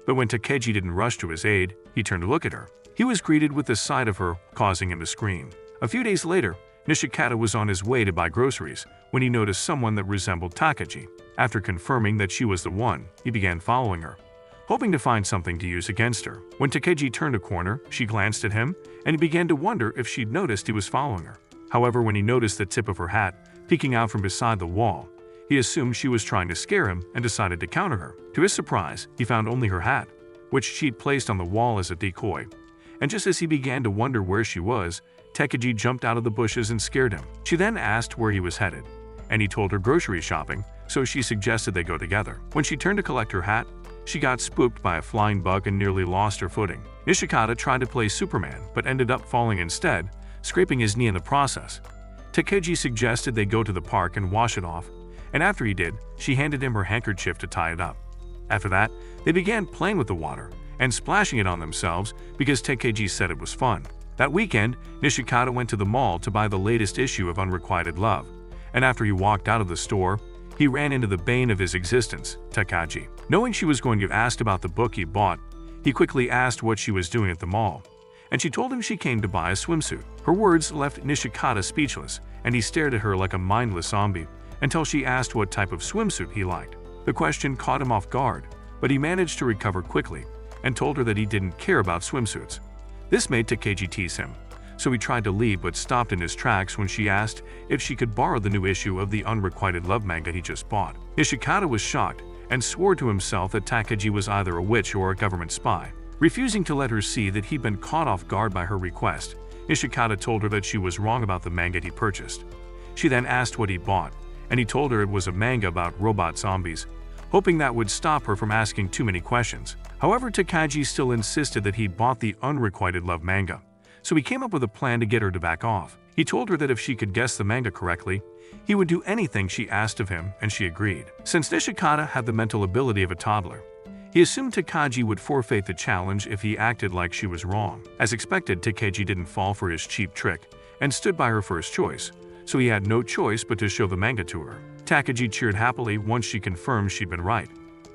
But when Takagi didn't rush to his aid, he turned to look at her. He was greeted with the sight of her, causing him to scream. A few days later, Nishikata was on his way to buy groceries when he noticed someone that resembled Takagi. After confirming that she was the one, he began following her, hoping to find something to use against her. When Takagi turned a corner, she glanced at him, and he began to wonder if she'd noticed he was following her. However, when he noticed the tip of her hat peeking out from beside the wall, he assumed she was trying to scare him and decided to counter her. To his surprise, he found only her hat, which she'd placed on the wall as a decoy. And just as he began to wonder where she was, Takagi jumped out of the bushes and scared him. She then asked where he was headed, and he told her grocery shopping, so she suggested they go together. When she turned to collect her hat, she got spooked by a flying bug and nearly lost her footing. Nishikata tried to play Superman, but ended up falling instead, scraping his knee in the process. Takagi suggested they go to the park and wash it off, and after he did, she handed him her handkerchief to tie it up. After that, they began playing with the water, and splashing it on themselves because Takeji said it was fun. That weekend, Nishikata went to the mall to buy the latest issue of Unrequited Love, and after he walked out of the store, he ran into the bane of his existence, Takagi. Knowing she was going to ask about the book he bought, he quickly asked what she was doing at the mall, and she told him she came to buy a swimsuit. Her words left Nishikata speechless, and he stared at her like a mindless zombie until she asked what type of swimsuit he liked. The question caught him off guard, but he managed to recover quickly and told her that he didn't care about swimsuits. This made Takeji tease him, so he tried to leave but stopped in his tracks when she asked if she could borrow the new issue of the Unrequited Love manga he just bought. Nishikata was shocked and swore to himself that Takeji was either a witch or a government spy. Refusing to let her see that he'd been caught off guard by her request, Nishikata told her that she was wrong about the manga he purchased. She then asked what he bought, and he told her it was a manga about robot zombies, hoping that would stop her from asking too many questions. However, Takagi still insisted that he bought the Unrequited Love manga, so he came up with a plan to get her to back off. He told her that if she could guess the manga correctly, he would do anything she asked of him, and she agreed. Since Nishikata had the mental ability of a toddler, he assumed Takagi would forfeit the challenge if he acted like she was wrong. As expected, Takagi didn't fall for his cheap trick and stood by her first choice, so he had no choice but to show the manga to her. Takagi cheered happily once she confirmed she'd been right,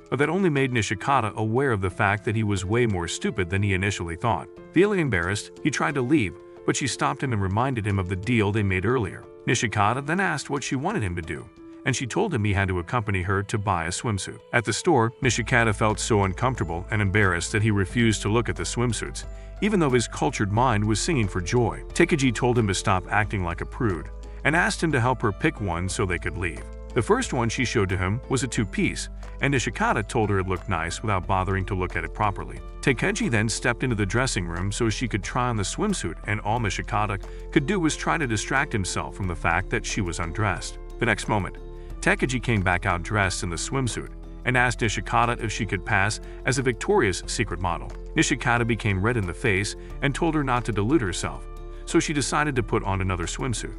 but that only made Nishikata aware of the fact that he was way more stupid than he initially thought. Feeling embarrassed, he tried to leave, but she stopped him and reminded him of the deal they made earlier. Nishikata then asked what she wanted him to do, and she told him he had to accompany her to buy a swimsuit. At the store, Nishikata felt so uncomfortable and embarrassed that he refused to look at the swimsuits, even though his cultured mind was singing for joy. Takeji told him to stop acting like a prude and asked him to help her pick one so they could leave. The first one she showed to him was a two-piece, and Nishikata told her it looked nice without bothering to look at it properly. Takeji then stepped into the dressing room so she could try on the swimsuit, and all Nishikata could do was try to distract himself from the fact that she was undressed. The next moment, Takeji came back out dressed in the swimsuit and asked Nishikata if she could pass as a Victoria's Secret model. Nishikata became red in the face and told her not to delude herself, so she decided to put on another swimsuit.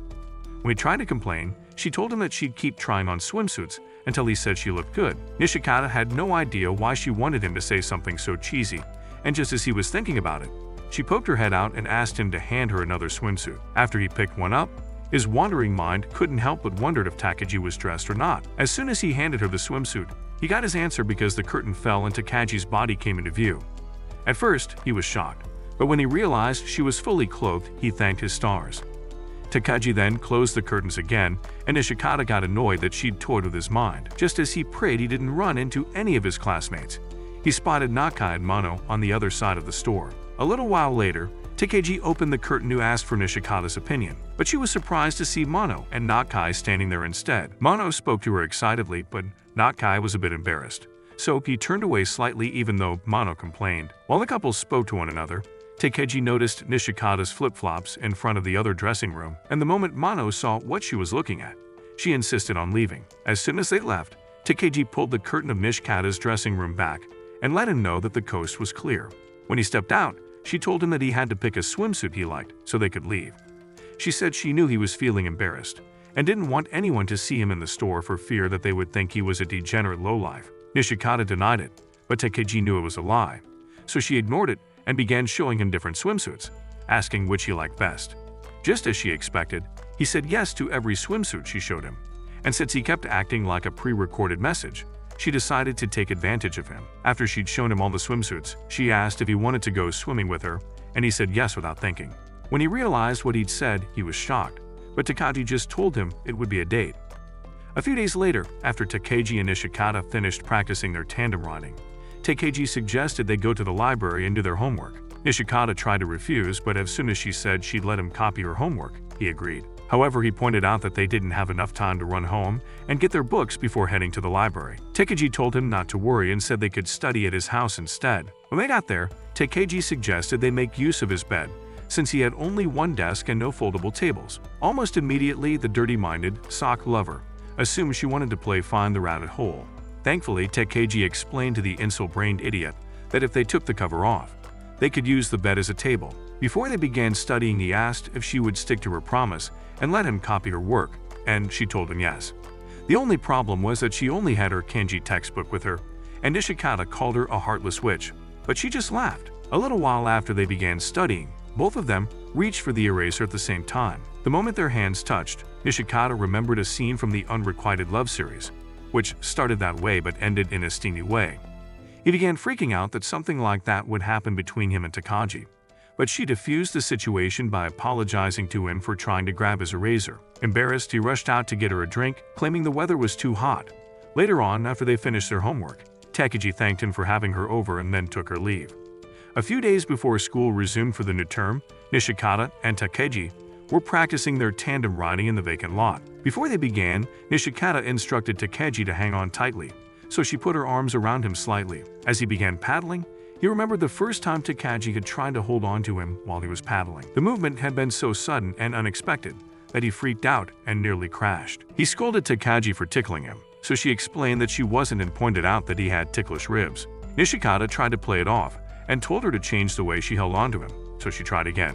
When he tried to complain, she told him that she'd keep trying on swimsuits until he said she looked good. Nishikata had no idea why she wanted him to say something so cheesy, and just as he was thinking about it, she poked her head out and asked him to hand her another swimsuit. After he picked one up, his wandering mind couldn't help but wondered if Takeji was dressed or not. As soon as he handed her the swimsuit, he got his answer because the curtain fell and Takagi's body came into view. At first, he was shocked, but when he realized she was fully clothed, he thanked his stars. Takagi then closed the curtains again, and Nishikata got annoyed that she'd toyed with his mind. Just as he prayed he didn't run into any of his classmates, he spotted Nakai and Mano on the other side of the store. A little while later, Takeji opened the curtain to ask for Nishikata's opinion, but she was surprised to see Mano and Nakai standing there instead. Mano spoke to her excitedly, but Nakai was a bit embarrassed, so he turned away slightly even though Mano complained. While the couple spoke to one another, Takeji noticed Nishikata's flip-flops in front of the other dressing room, and the moment Mano saw what she was looking at, she insisted on leaving. As soon as they left, Takeji pulled the curtain of Nishikata's dressing room back and let him know that the coast was clear. When he stepped out, she told him that he had to pick a swimsuit he liked so they could leave. She said she knew he was feeling embarrassed and didn't want anyone to see him in the store for fear that they would think he was a degenerate lowlife. Nishikata denied it, but Takeji knew it was a lie, so she ignored it and began showing him different swimsuits, asking which he liked best. Just as she expected, he said yes to every swimsuit she showed him, and since he kept acting like a pre-recorded message, she decided to take advantage of him. After she'd shown him all the swimsuits, she asked if he wanted to go swimming with her, and he said yes without thinking. When he realized what he'd said, he was shocked, but Takagi just told him it would be a date. A few days later, after Takeji and Nishikata finished practicing their tandem riding, Takeji suggested they go to the library and do their homework. Nishikata tried to refuse, but as soon as she said she'd let him copy her homework, he agreed. However, he pointed out that they didn't have enough time to run home and get their books before heading to the library. Takeji told him not to worry and said they could study at his house instead. When they got there, Takeji suggested they make use of his bed, since he had only one desk and no foldable tables. Almost immediately, the dirty-minded sock lover assumed she wanted to play Find the Rabbit Hole. Thankfully, Takeji explained to the insult-brained idiot that if they took the cover off, they could use the bed as a table. Before they began studying, he asked if she would stick to her promise and let him copy her work, and she told him yes. The only problem was that she only had her kanji textbook with her, and Nishikata called her a heartless witch, but she just laughed. A little while after they began studying, both of them reached for the eraser at the same time. The moment their hands touched, Nishikata remembered a scene from the Unrequited Love series, which started that way but ended in a steamy way. He began freaking out that something like that would happen between him and Takagi, but she diffused the situation by apologizing to him for trying to grab his eraser. Embarrassed, he rushed out to get her a drink, claiming the weather was too hot. Later on, after they finished their homework, Takagi thanked him for having her over and then took her leave. A few days before school resumed for the new term, Nishikata and Takagi were practicing their tandem riding in the vacant lot. Before they began, Nishikata instructed Takagi to hang on tightly, so she put her arms around him slightly. As he began paddling, he remembered the first time Takagi had tried to hold on to him while he was paddling. The movement had been so sudden and unexpected that he freaked out and nearly crashed. He scolded Takagi for tickling him, so she explained that she wasn't and pointed out that he had ticklish ribs. Nishikata tried to play it off and told her to change the way she held onto him, so she tried again.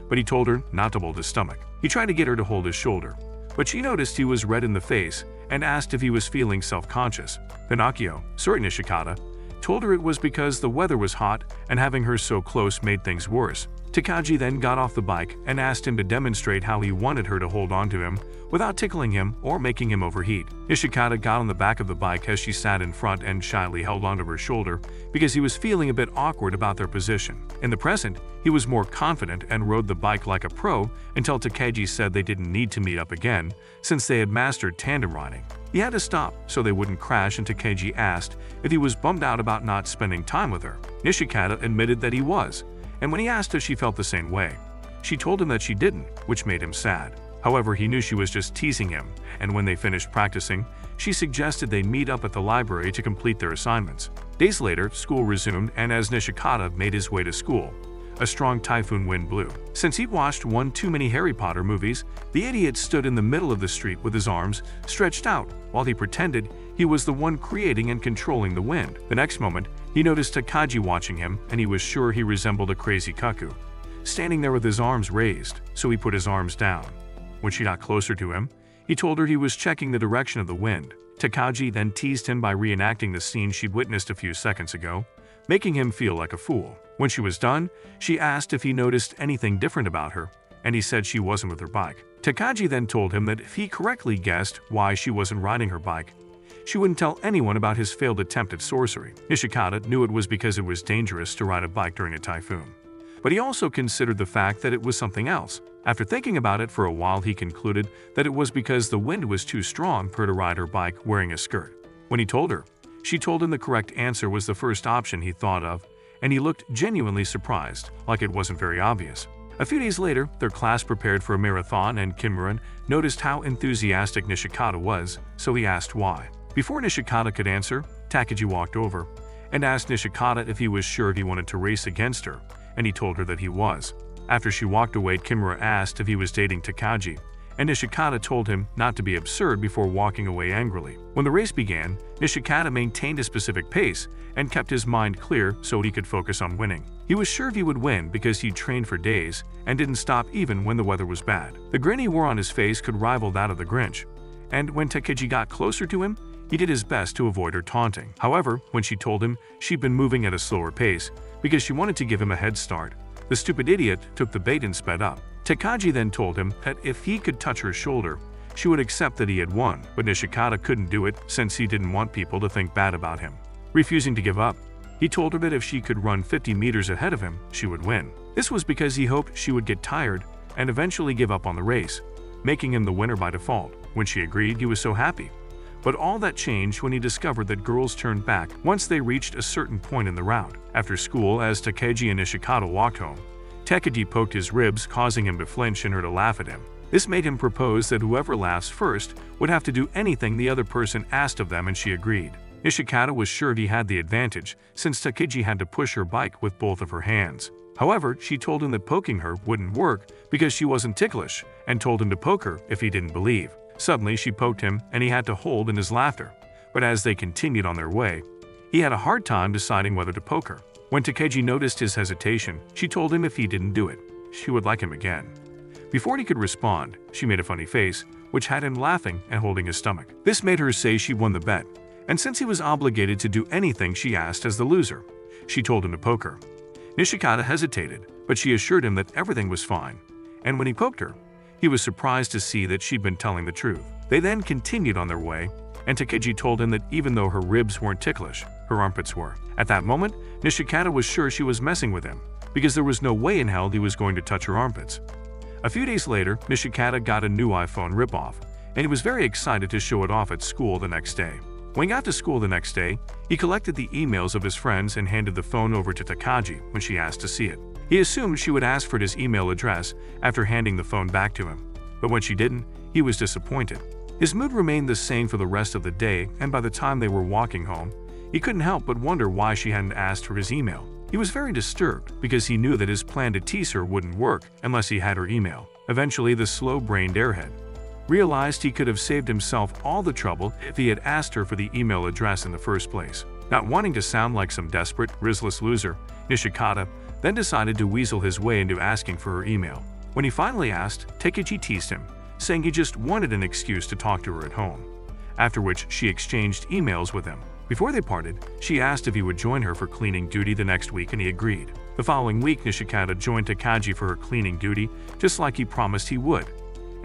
But he told her not to hold his stomach. He tried to get her to hold his shoulder, but she noticed he was red in the face and asked if he was feeling self-conscious. Pinocchio, sorry Nishikata, told her it was because the weather was hot and having her so close made things worse. Takagi then got off the bike and asked him to demonstrate how he wanted her to hold on to him without tickling him or making him overheat. Nishikata got on the back of the bike as she sat in front and shyly held onto her shoulder because he was feeling a bit awkward about their position. In the present, he was more confident and rode the bike like a pro until Takagi said they didn't need to meet up again since they had mastered tandem riding. He had to stop so they wouldn't crash, and Takagi asked if he was bummed out about not spending time with her. Nishikata admitted that he was, and when he asked if she felt the same way, she told him that she didn't, which made him sad. However, he knew she was just teasing him, and when they finished practicing, she suggested they meet up at the library to complete their assignments. Days later, school resumed, and as Nishikata made his way to school, a strong typhoon wind blew. Since he'd watched one too many Harry Potter movies, the idiot stood in the middle of the street with his arms stretched out while he pretended he was the one creating and controlling the wind. The next moment, he noticed Takagi watching him, and he was sure he resembled a crazy cuckoo, standing there with his arms raised, so he put his arms down. When she got closer to him, he told her he was checking the direction of the wind. Takagi then teased him by reenacting the scene she'd witnessed a few seconds ago, making him feel like a fool. When she was done, she asked if he noticed anything different about her, and he said she wasn't with her bike. Takagi then told him that if he correctly guessed why she wasn't riding her bike, she wouldn't tell anyone about his failed attempt at sorcery. Nishikata knew it was because it was dangerous to ride a bike during a typhoon, but he also considered the fact that it was something else. After thinking about it for a while, he concluded that it was because the wind was too strong for her to ride her bike wearing a skirt. When he told her, she told him the correct answer was the first option he thought of, and he looked genuinely surprised, like it wasn't very obvious. A few days later, their class prepared for a marathon, and Kimura noticed how enthusiastic Nishikata was, so he asked why. Before Nishikata could answer, Takagi walked over and asked Nishikata if he was sure he wanted to race against her, and he told her that he was. After she walked away, Kimura asked if he was dating Takagi, and Nishikata told him not to be absurd before walking away angrily. When the race began, Nishikata maintained a specific pace and kept his mind clear so he could focus on winning. He was sure he would win because he'd trained for days and didn't stop even when the weather was bad. The grin he wore on his face could rival that of the Grinch, and when Takagi got closer to him, he did his best to avoid her taunting. However, when she told him she'd been moving at a slower pace because she wanted to give him a head start, the stupid idiot took the bait and sped up. Takagi then told him that if he could touch her shoulder, she would accept that he had won, but Nishikata couldn't do it since he didn't want people to think bad about him. Refusing to give up, he told her that if she could run 50 meters ahead of him, she would win. This was because he hoped she would get tired and eventually give up on the race, making him the winner by default. When she agreed, he was so happy. But all that changed when he discovered that girls turned back once they reached a certain point in the route. After school, as Takagi and Nishikata walked home, Takagi poked his ribs, causing him to flinch and her to laugh at him. This made him propose that whoever laughs first would have to do anything the other person asked of them, and she agreed. Nishikata was sure he had the advantage since Takagi had to push her bike with both of her hands. However, she told him that poking her wouldn't work because she wasn't ticklish, and told him to poke her if he didn't believe. Suddenly, she poked him, and he had to hold in his laughter. But as they continued on their way, he had a hard time deciding whether to poke her. When Takagi noticed his hesitation, she told him if he didn't do it, she would like him again. Before he could respond, she made a funny face, which had him laughing and holding his stomach. This made her say she won the bet, and since he was obligated to do anything she asked as the loser, she told him to poke her. Nishikata hesitated, but she assured him that everything was fine, and when he poked her, he was surprised to see that she'd been telling the truth. They then continued on their way, and Takeji told him that even though her ribs weren't ticklish, her armpits were. At that moment, Nishikata was sure she was messing with him, because there was no way in hell he was going to touch her armpits. A few days later, Nishikata got a new iPhone ripoff, and he was very excited to show it off at school the next day. When he got to school the next day, he collected the emails of his friends and handed the phone over to Takagi when she asked to see it. He assumed she would ask for his email address after handing the phone back to him, but when she didn't, he was disappointed. His mood remained the same for the rest of the day, and by the time they were walking home, he couldn't help but wonder why she hadn't asked for his email. He was very disturbed because he knew that his plan to tease her wouldn't work unless he had her email. Eventually, the slow-brained airhead realized he could have saved himself all the trouble if he had asked her for the email address in the first place. Not wanting to sound like some desperate, riskless loser, Nishikata then decided to weasel his way into asking for her email. When he finally asked, Takeji teased him, saying he just wanted an excuse to talk to her at home, after which she exchanged emails with him. Before they parted, she asked if he would join her for cleaning duty the next week, and he agreed. The following week, Nishikata joined Takagi for her cleaning duty, just like he promised he would.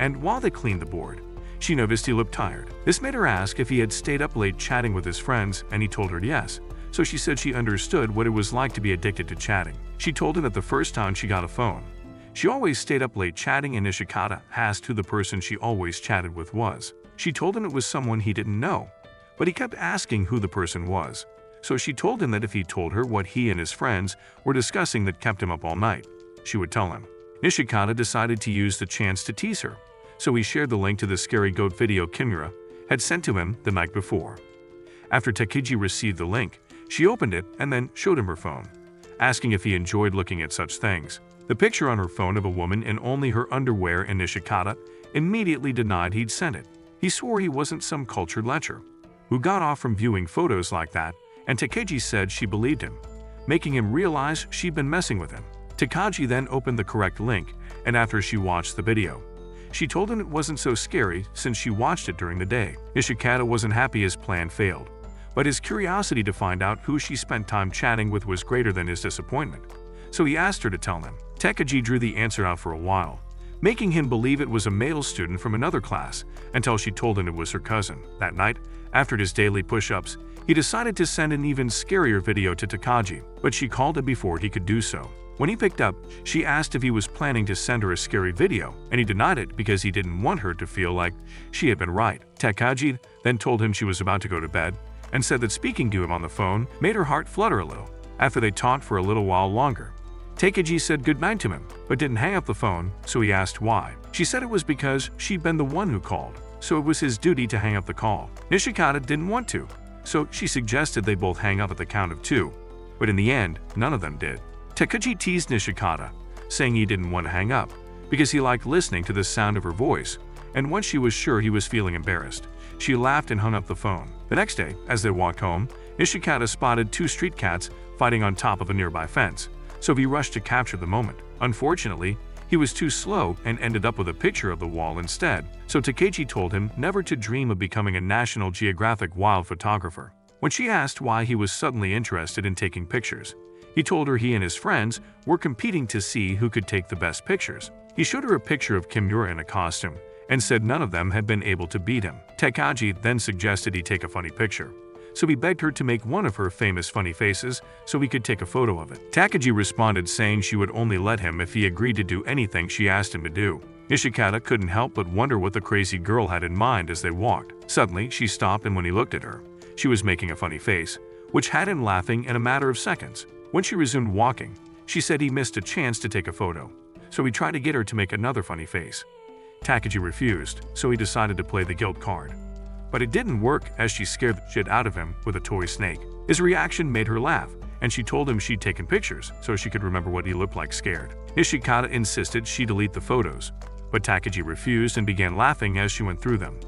And while they cleaned the board, she noticed he looked tired. This made her ask if he had stayed up late chatting with his friends, and he told her yes. So she said she understood what it was like to be addicted to chatting. She told him that the first time she got a phone, she always stayed up late chatting, and Nishikata asked who the person she always chatted with was. She told him it was someone he didn't know, but he kept asking who the person was. So she told him that if he told her what he and his friends were discussing that kept him up all night, she would tell him. Nishikata decided to use the chance to tease her, so he shared the link to the scary goat video Kimura had sent to him the night before. After Takeji received the link, she opened it and then showed him her phone, asking if he enjoyed looking at such things. The picture on her phone of a woman in only her underwear, and Nishikata immediately denied he'd sent it. He swore he wasn't some cultured lecher who got off from viewing photos like that, and Takeji said she believed him, making him realize she'd been messing with him. Takagi then opened the correct link, and after she watched the video, she told him it wasn't so scary since she watched it during the day. Nishikata wasn't happy his plan failed, but his curiosity to find out who she spent time chatting with was greater than his disappointment, so he asked her to tell him. Takagi drew the answer out for a while, making him believe it was a male student from another class until she told him it was her cousin. That night, after his daily push-ups, he decided to send an even scarier video to Takagi, but she called him before he could do so. When he picked up, she asked if he was planning to send her a scary video, and he denied it because he didn't want her to feel like she had been right. Takagi then told him she was about to go to bed, and said that speaking to him on the phone made her heart flutter a little. After they talked for a little while longer, Takagi said goodnight to him, but didn't hang up the phone, so he asked why. She said it was because she'd been the one who called, so it was his duty to hang up the call. Nishikata didn't want to, so she suggested they both hang up at the count of 2, but in the end, none of them did. Takagi teased Nishikata, saying he didn't want to hang up because he liked listening to the sound of her voice, and once she was sure he was feeling embarrassed, she laughed and hung up the phone. The next day, as they walked home, Nishikata spotted 2 street cats fighting on top of a nearby fence, so he rushed to capture the moment. Unfortunately, he was too slow and ended up with a picture of the wall instead, so Takagi told him never to dream of becoming a National Geographic wild photographer. When she asked why he was suddenly interested in taking pictures, he told her he and his friends were competing to see who could take the best pictures. He showed her a picture of Kimura in a costume and said none of them had been able to beat him. Takagi then suggested he take a funny picture, so he begged her to make one of her famous funny faces so he could take a photo of it. Takagi responded saying she would only let him if he agreed to do anything she asked him to do. Nishikata couldn't help but wonder what the crazy girl had in mind as they walked. Suddenly, she stopped, and when he looked at her, she was making a funny face, which had him laughing in a matter of seconds. When she resumed walking, she said he missed a chance to take a photo, so he tried to get her to make another funny face. Takagi refused, so he decided to play the guilt card. But it didn't work, as she scared the shit out of him with a toy snake. His reaction made her laugh, and she told him she'd taken pictures so she could remember what he looked like scared. Nishikata insisted she delete the photos, but Takagi refused and began laughing as she went through them.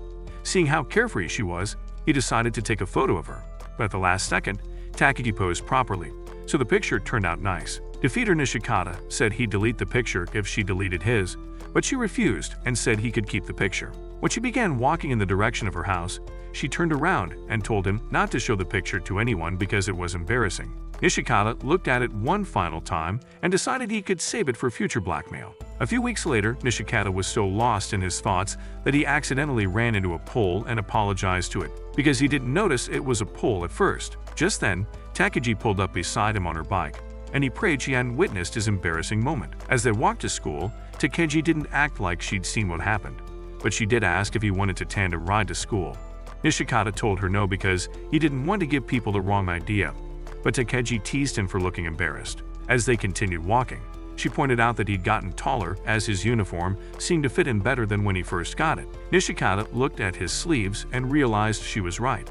Seeing how carefree she was, he decided to take a photo of her, but at the last second, Takagi posed properly, so the picture turned out nice. Defeater Nishikata said he'd delete the picture if she deleted his, but she refused and said he could keep the picture. When she began walking in the direction of her house, she turned around and told him not to show the picture to anyone because it was embarrassing. Nishikata looked at it one final time and decided he could save it for future blackmail. A few weeks later, Nishikata was so lost in his thoughts that he accidentally ran into a pole and apologized to it, because he didn't notice it was a pole at first. Just then, Takagi pulled up beside him on her bike, and he prayed she hadn't witnessed his embarrassing moment. As they walked to school, Takagi didn't act like she'd seen what happened, but she did ask if he wanted to tandem ride to school. Nishikata told her no because he didn't want to give people the wrong idea, but Takagi teased him for looking embarrassed. As they continued walking, she pointed out that he'd gotten taller as his uniform seemed to fit him better than when he first got it. Nishikata looked at his sleeves and realized she was right,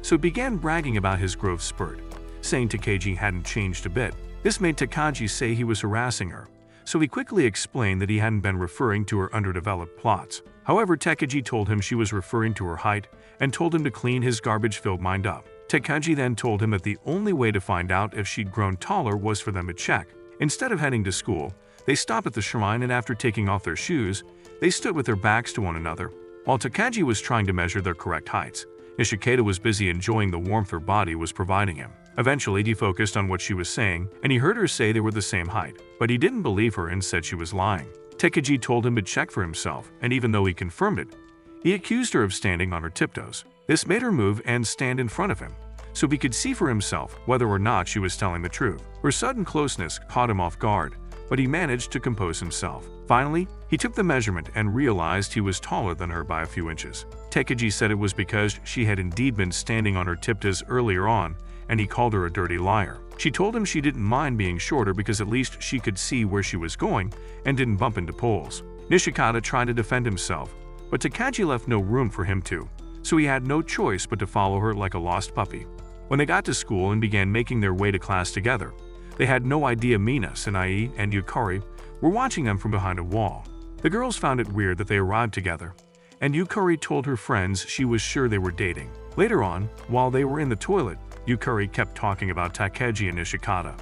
so began bragging about his growth spurt, saying Takagi hadn't changed a bit. This made Takagi say he was harassing her, so he quickly explained that he hadn't been referring to her underdeveloped plots. However, Takagi told him she was referring to her height and told him to clean his garbage-filled mind up. Takagi then told him that the only way to find out if she'd grown taller was for them to check. Instead of heading to school, they stopped at the shrine, and after taking off their shoes, they stood with their backs to one another. While Takagi was trying to measure their correct heights, Nishikata was busy enjoying the warmth her body was providing him. Eventually, he focused on what she was saying, and he heard her say they were the same height, but he didn't believe her and said she was lying. Takagi told him to check for himself, and even though he confirmed it, he accused her of standing on her tiptoes. This made her move and stand in front of him, so he could see for himself whether or not she was telling the truth. Her sudden closeness caught him off guard, but he managed to compose himself. Finally, he took the measurement and realized he was taller than her by a few inches. Takagi said it was because she had indeed been standing on her tiptoes earlier on, and he called her a dirty liar. She told him she didn't mind being shorter because at least she could see where she was going and didn't bump into poles. Nishikata tried to defend himself, but Takagi left no room for him to, so he had no choice but to follow her like a lost puppy. When they got to school and began making their way to class together, they had no idea Mina, Sanae, and Yukari were watching them from behind a wall. The girls found it weird that they arrived together, and Yukari told her friends she was sure they were dating. Later on, while they were in the toilet, Yukari kept talking about Takagi and Nishikata.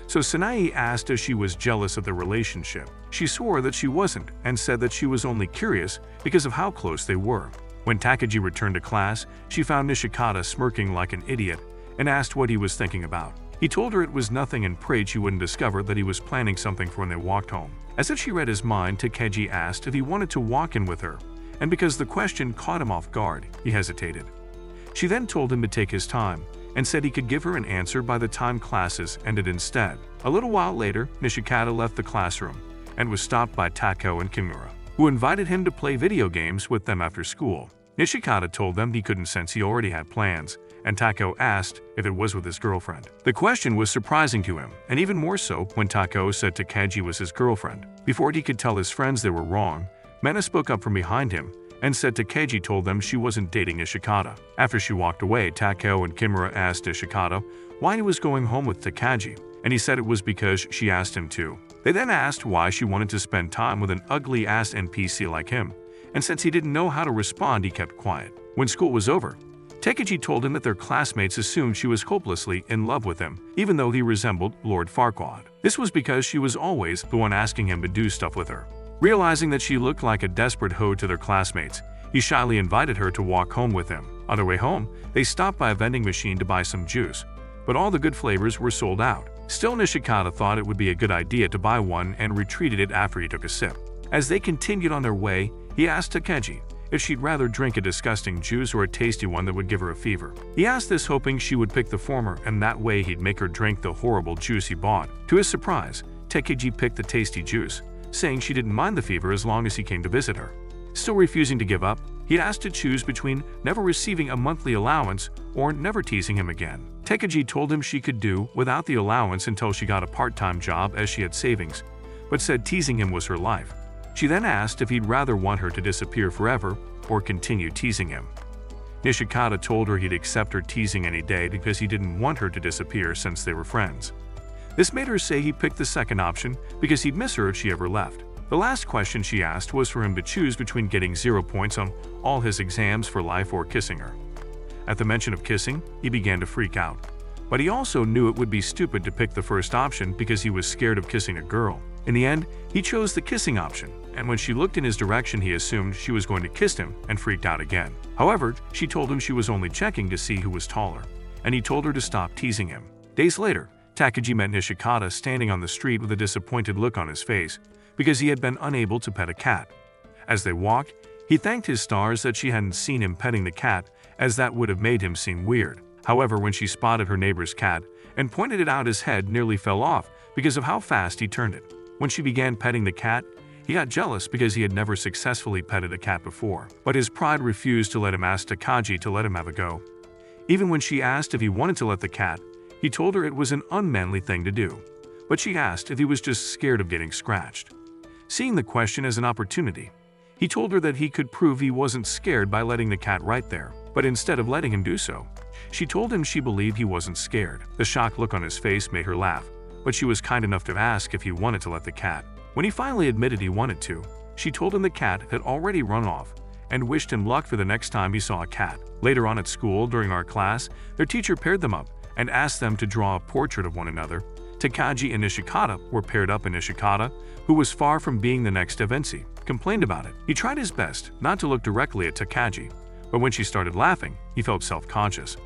So Sanae asked if she was jealous of the relationship. She swore that she wasn't and said that she was only curious because of how close they were. When Takagi returned to class, she found Nishikata smirking like an idiot and asked what he was thinking about. He told her it was nothing and prayed she wouldn't discover that he was planning something for when they walked home. As if she read his mind, Takagi asked if he wanted to walk in with her, and because the question caught him off guard, he hesitated. She then told him to take his time and said he could give her an answer by the time classes ended instead. A little while later, Nishikata left the classroom and was stopped by Takao and Kimura, who invited him to play video games with them after school. Nishikata told them he couldn't since he already had plans, and Takao asked if it was with his girlfriend. The question was surprising to him, and even more so when Takao said Takagi was his girlfriend. Before he could tell his friends they were wrong, Mena spoke up from behind him and said Takagi told them she wasn't dating Nishikata. After she walked away, Takao and Kimura asked Nishikata why he was going home with Takagi, and he said it was because she asked him to. They then asked why she wanted to spend time with an ugly-ass NPC like him, and since he didn't know how to respond, he kept quiet. When school was over, Takagi told him that their classmates assumed she was hopelessly in love with him, even though he resembled Lord Farquaad. This was because she was always the one asking him to do stuff with her. Realizing that she looked like a desperate hoe to their classmates, he shyly invited her to walk home with him. On their way home, they stopped by a vending machine to buy some juice, but all the good flavors were sold out. Still, Nishikata thought it would be a good idea to buy one and retreated it after he took a sip. As they continued on their way, he asked Takagi if she'd rather drink a disgusting juice or a tasty one that would give her a fever. He asked this hoping she would pick the former, and that way he'd make her drink the horrible juice he bought. To his surprise, Takagi picked the tasty juice, saying she didn't mind the fever as long as he came to visit her. Still refusing to give up, he asked to choose between never receiving a monthly allowance or never teasing him again. Takagi told him she could do without the allowance until she got a part-time job as she had savings, but said teasing him was her life. She then asked if he'd rather want her to disappear forever or continue teasing him. Nishikata told her he'd accept her teasing any day because he didn't want her to disappear since they were friends. This made her say he picked the second option because he'd miss her if she ever left. The last question she asked was for him to choose between getting 0 points on all his exams for life or kissing her. At the mention of kissing, he began to freak out. But he also knew it would be stupid to pick the first option because he was scared of kissing a girl. In the end, he chose the kissing option, and when she looked in his direction, he assumed she was going to kiss him and freaked out again. However, she told him she was only checking to see who was taller, and he told her to stop teasing him. Days later, Takagi met Nishikata standing on the street with a disappointed look on his face because he had been unable to pet a cat. As they walked, he thanked his stars that she hadn't seen him petting the cat, as that would have made him seem weird. However, when she spotted her neighbor's cat and pointed it out, his head nearly fell off because of how fast he turned it. When she began petting the cat, he got jealous because he had never successfully petted a cat before, but his pride refused to let him ask Takagi to let him have a go. Even when she asked if he wanted to let the cat, he told her it was an unmanly thing to do, but she asked if he was just scared of getting scratched. Seeing the question as an opportunity, he told her that he could prove he wasn't scared by letting the cat right there, but instead of letting him do so, she told him she believed he wasn't scared. The shocked look on his face made her laugh, but she was kind enough to ask if he wanted to let the cat. When he finally admitted he wanted to, she told him the cat had already run off and wished him luck for the next time he saw a cat. Later on at school, during our class, their teacher paired them up and asked them to draw a portrait of one another. Takagi and Nishikata were paired up, and Nishikata, who was far from being the next Evensi, complained about it. He tried his best not to look directly at Takagi, but when she started laughing, he felt self-conscious.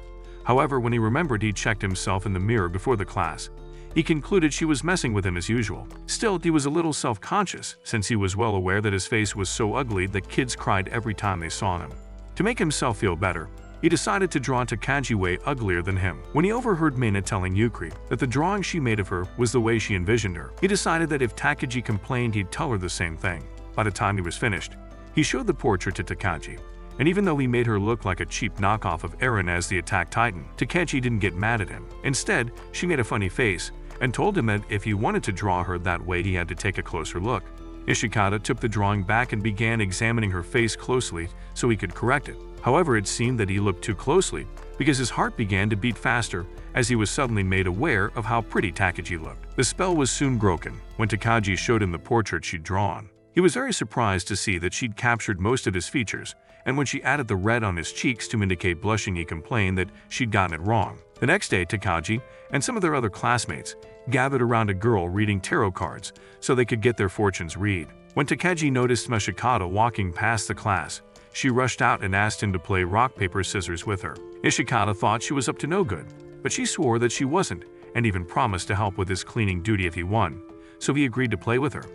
However, when he remembered he checked himself in the mirror before the class, he concluded she was messing with him as usual. Still, he was a little self-conscious since he was well aware that his face was so ugly that kids cried every time they saw him. To make himself feel better, he decided to draw Takagi way uglier than him. When he overheard Mina telling Yukari that the drawing she made of her was the way she envisioned her, he decided that if Takagi complained, he'd tell her the same thing. By the time he was finished, he showed the portrait to Takagi, and even though he made her look like a cheap knockoff of Eren as the Attack Titan, Takagi didn't get mad at him. Instead, she made a funny face and told him that if he wanted to draw her that way, he had to take a closer look. Nishikata took the drawing back and began examining her face closely so he could correct it. However, it seemed that he looked too closely because his heart began to beat faster as he was suddenly made aware of how pretty Takagi looked. The spell was soon broken when Takagi showed him the portrait she'd drawn. He was very surprised to see that she'd captured most of his features, and when she added the red on his cheeks to indicate blushing, he complained that she'd gotten it wrong. The next day, Takagi and some of their other classmates gathered around a girl reading tarot cards so they could get their fortunes read. When Takagi noticed Nishikata walking past the class, she rushed out and asked him to play rock, paper, scissors with her. Nishikata thought she was up to no good, but she swore that she wasn't and even promised to help with his cleaning duty if he won, so he agreed to play with her.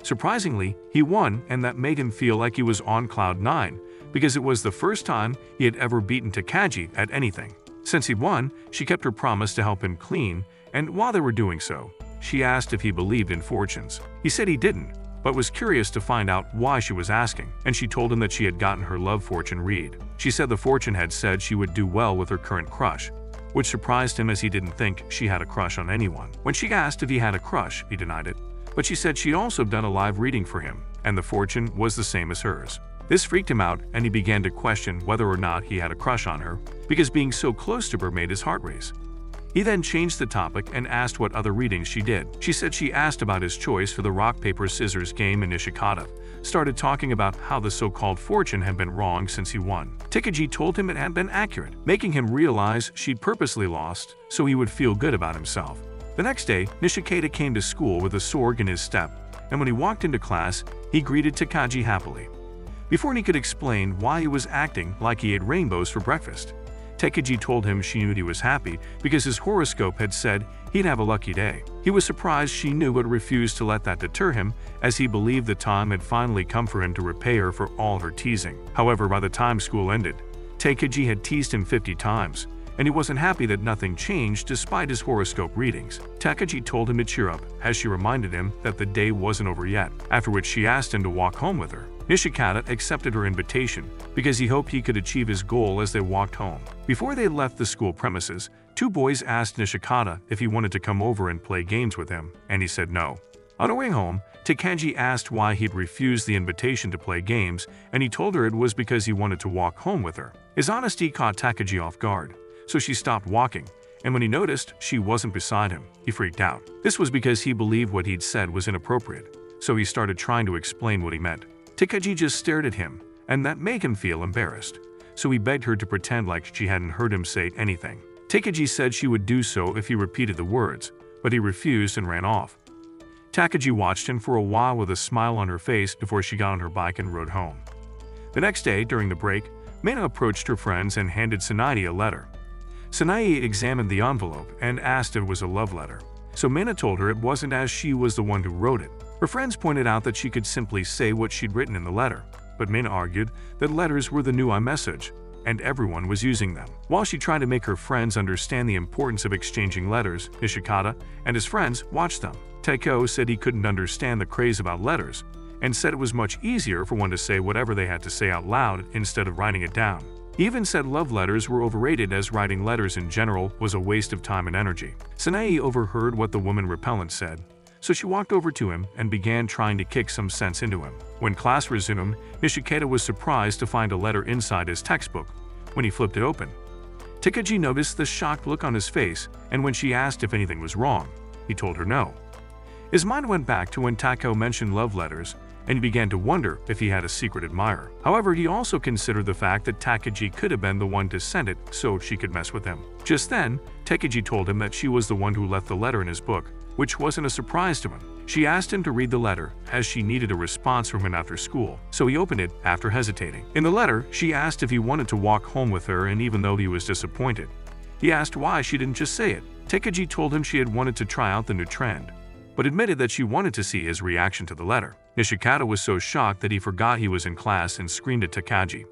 Surprisingly, he won, and that made him feel like he was on cloud 9 because it was the first time he had ever beaten Takagi at anything. Since he won, she kept her promise to help him clean, and while they were doing so, she asked if he believed in fortunes. He said he didn't, but was curious to find out why she was asking, and she told him that she had gotten her love fortune read. She said the fortune had said she would do well with her current crush, which surprised him as he didn't think she had a crush on anyone. When she asked if he had a crush, he denied it, but she said she'd also done a live reading for him, and the fortune was the same as hers. This freaked him out, and he began to question whether or not he had a crush on her, because being so close to her made his heart race. He then changed the topic and asked what other readings she did. She said she asked about his choice for the rock, paper, scissors game, and Nishikata started talking about how the so-called fortune had been wrong since he won. Takagi told him it had been accurate, making him realize she'd purposely lost so he would feel good about himself. The next day, Nishikata came to school with a sword in his step, and when he walked into class, he greeted Takagi happily. Before he could explain why he was acting like he ate rainbows for breakfast, Takagi told him she knew he was happy because his horoscope had said he'd have a lucky day. He was surprised she knew but refused to let that deter him, as he believed the time had finally come for him to repay her for all her teasing. However, by the time school ended, Takagi had teased him 50 times, and he wasn't happy that nothing changed despite his horoscope readings. Takagi told him to cheer up as she reminded him that the day wasn't over yet, after which she asked him to walk home with her. Nishikata accepted her invitation because he hoped he could achieve his goal as they walked home. Before they left the school premises, two boys asked Nishikata if he wanted to come over and play games with him, and he said no. On her way home, Takagi asked why he'd refused the invitation to play games, and he told her it was because he wanted to walk home with her. His honesty caught Takagi off guard, so she stopped walking, and when he noticed she wasn't beside him, he freaked out. This was because he believed what he'd said was inappropriate, so he started trying to explain what he meant. Takagi just stared at him, and that made him feel embarrassed, so he begged her to pretend like she hadn't heard him say anything. Takagi said she would do so if he repeated the words, but he refused and ran off. Takagi watched him for a while with a smile on her face before she got on her bike and rode home. The next day, during the break, Mina approached her friends and handed Tsunade a letter. Sanae examined the envelope and asked if it was a love letter. So Mina told her it wasn't, as she was the one who wrote it. Her friends pointed out that she could simply say what she'd written in the letter, but Mina argued that letters were the new iMessage, and everyone was using them. While she tried to make her friends understand the importance of exchanging letters, Nishikata and his friends watched them. Taiko said he couldn't understand the craze about letters, and said it was much easier for one to say whatever they had to say out loud instead of writing it down. He even said love letters were overrated, as writing letters in general was a waste of time and energy. Sanae overheard what the woman repellent said, so she walked over to him and began trying to kick some sense into him. When class resumed, Nishikata was surprised to find a letter inside his textbook. When he flipped it open, Takagi noticed the shocked look on his face, and when she asked if anything was wrong, he told her no. His mind went back to when Taiko mentioned love letters, and he began to wonder if he had a secret admirer. However, he also considered the fact that Takagi could have been the one to send it so she could mess with him. Just then, Takagi told him that she was the one who left the letter in his book, which wasn't a surprise to him. She asked him to read the letter, as she needed a response from him after school, so he opened it after hesitating. In the letter, she asked if he wanted to walk home with her, and even though he was disappointed, he asked why she didn't just say it. Takagi told him she had wanted to try out the new trend, but admitted that she wanted to see his reaction to the letter. Nishikata was so shocked that he forgot he was in class and screamed at Takagi,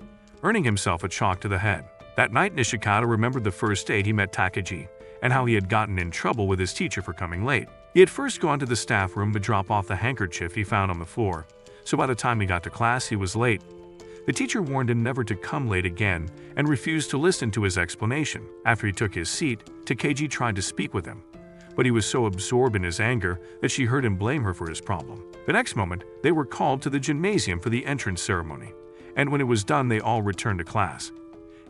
earning himself a chalk to the head. That night, Nishikata remembered the first date he met Takagi, and how he had gotten in trouble with his teacher for coming late. He had first gone to the staff room to drop off the handkerchief he found on the floor, so by the time he got to class he was late. The teacher warned him never to come late again and refused to listen to his explanation. After he took his seat, Takagi tried to speak with him, but he was so absorbed in his anger that she heard him blame her for his problem. The next moment, they were called to the gymnasium for the entrance ceremony, and when it was done they all returned to class.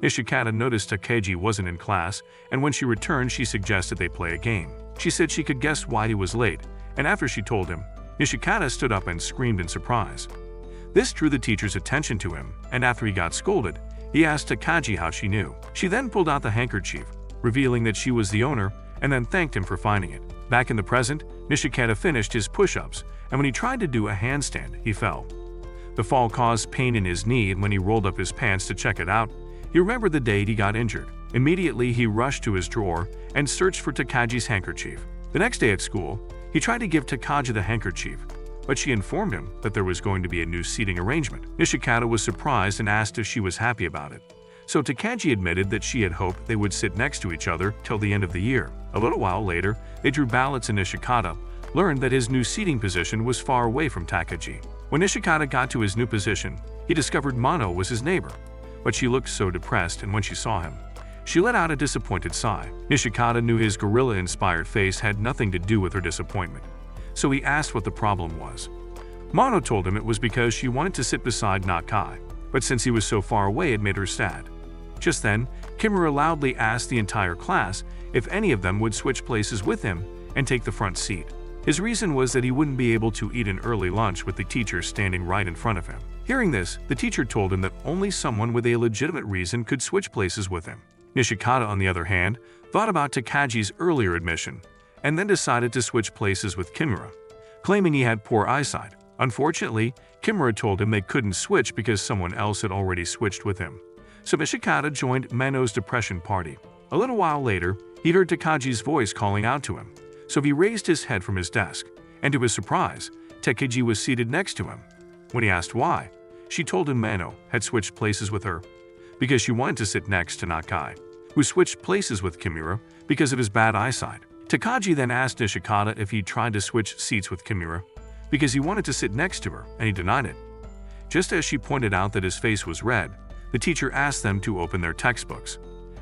Nishikata noticed Takagi wasn't in class, and when she returned she suggested they play a game. She said she could guess why he was late, and after she told him, Nishikata stood up and screamed in surprise. This drew the teacher's attention to him, and after he got scolded, he asked Takagi how she knew. She then pulled out the handkerchief, revealing that she was the owner, and then thanked him for finding it. Back in the present, Nishikata finished his push-ups, and when he tried to do a handstand, he fell. The fall caused pain in his knee, and when he rolled up his pants to check it out, he remembered the date he got injured. Immediately, he rushed to his drawer and searched for Takagi's handkerchief. The next day at school, he tried to give Takagi the handkerchief, but she informed him that there was going to be a new seating arrangement. Nishikata was surprised and asked if she was happy about it. So Takagi admitted that she had hoped they would sit next to each other till the end of the year. A little while later, they drew ballots and Nishikata learned that his new seating position was far away from Takagi. When Nishikata got to his new position, he discovered Mono was his neighbor, but she looked so depressed, and when she saw him, she let out a disappointed sigh. Nishikata knew his gorilla-inspired face had nothing to do with her disappointment, so he asked what the problem was. Mono told him it was because she wanted to sit beside Nakai, but since he was so far away it made her sad. Just then, Kimura loudly asked the entire class if any of them would switch places with him and take the front seat. His reason was that he wouldn't be able to eat an early lunch with the teacher standing right in front of him. Hearing this, the teacher told him that only someone with a legitimate reason could switch places with him. Nishikata, on the other hand, thought about Takagi's earlier admission and then decided to switch places with Kimura, claiming he had poor eyesight. Unfortunately, Kimura told him they couldn't switch because someone else had already switched with him. So Nishikata joined Mano's depression party. A little while later, he heard Takagi's voice calling out to him, so he raised his head from his desk, and to his surprise, Takagi was seated next to him. When he asked why, she told him Mano had switched places with her because she wanted to sit next to Nakai, who switched places with Kimura because of his bad eyesight. Takagi then asked Nishikata if he'd tried to switch seats with Kimura because he wanted to sit next to her, and he denied it. Just as she pointed out that his face was red, the teacher asked them to open their textbooks.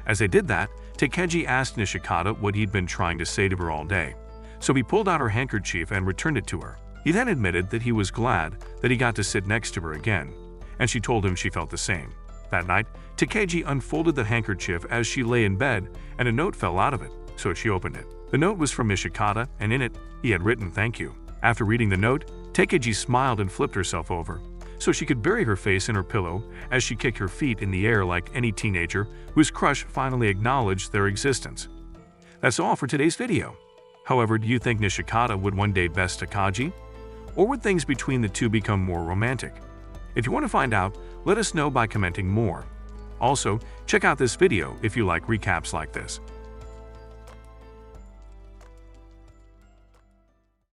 As they did that, Takagi asked Nishikata what he'd been trying to say to her all day, so he pulled out her handkerchief and returned it to her. He then admitted that he was glad that he got to sit next to her again, and she told him she felt the same. That night, Takagi unfolded the handkerchief as she lay in bed, and a note fell out of it, so she opened it. The note was from Nishikata, and in it, he had written "Thank you." After reading the note, Takagi smiled and flipped herself over, so she could bury her face in her pillow as she kicked her feet in the air like any teenager whose crush finally acknowledged their existence. That's all for today's video. However, do you think Nishikata would one day best Takagi? Or would things between the two become more romantic? If you want to find out, let us know by commenting more. Also, check out this video if you like recaps like this.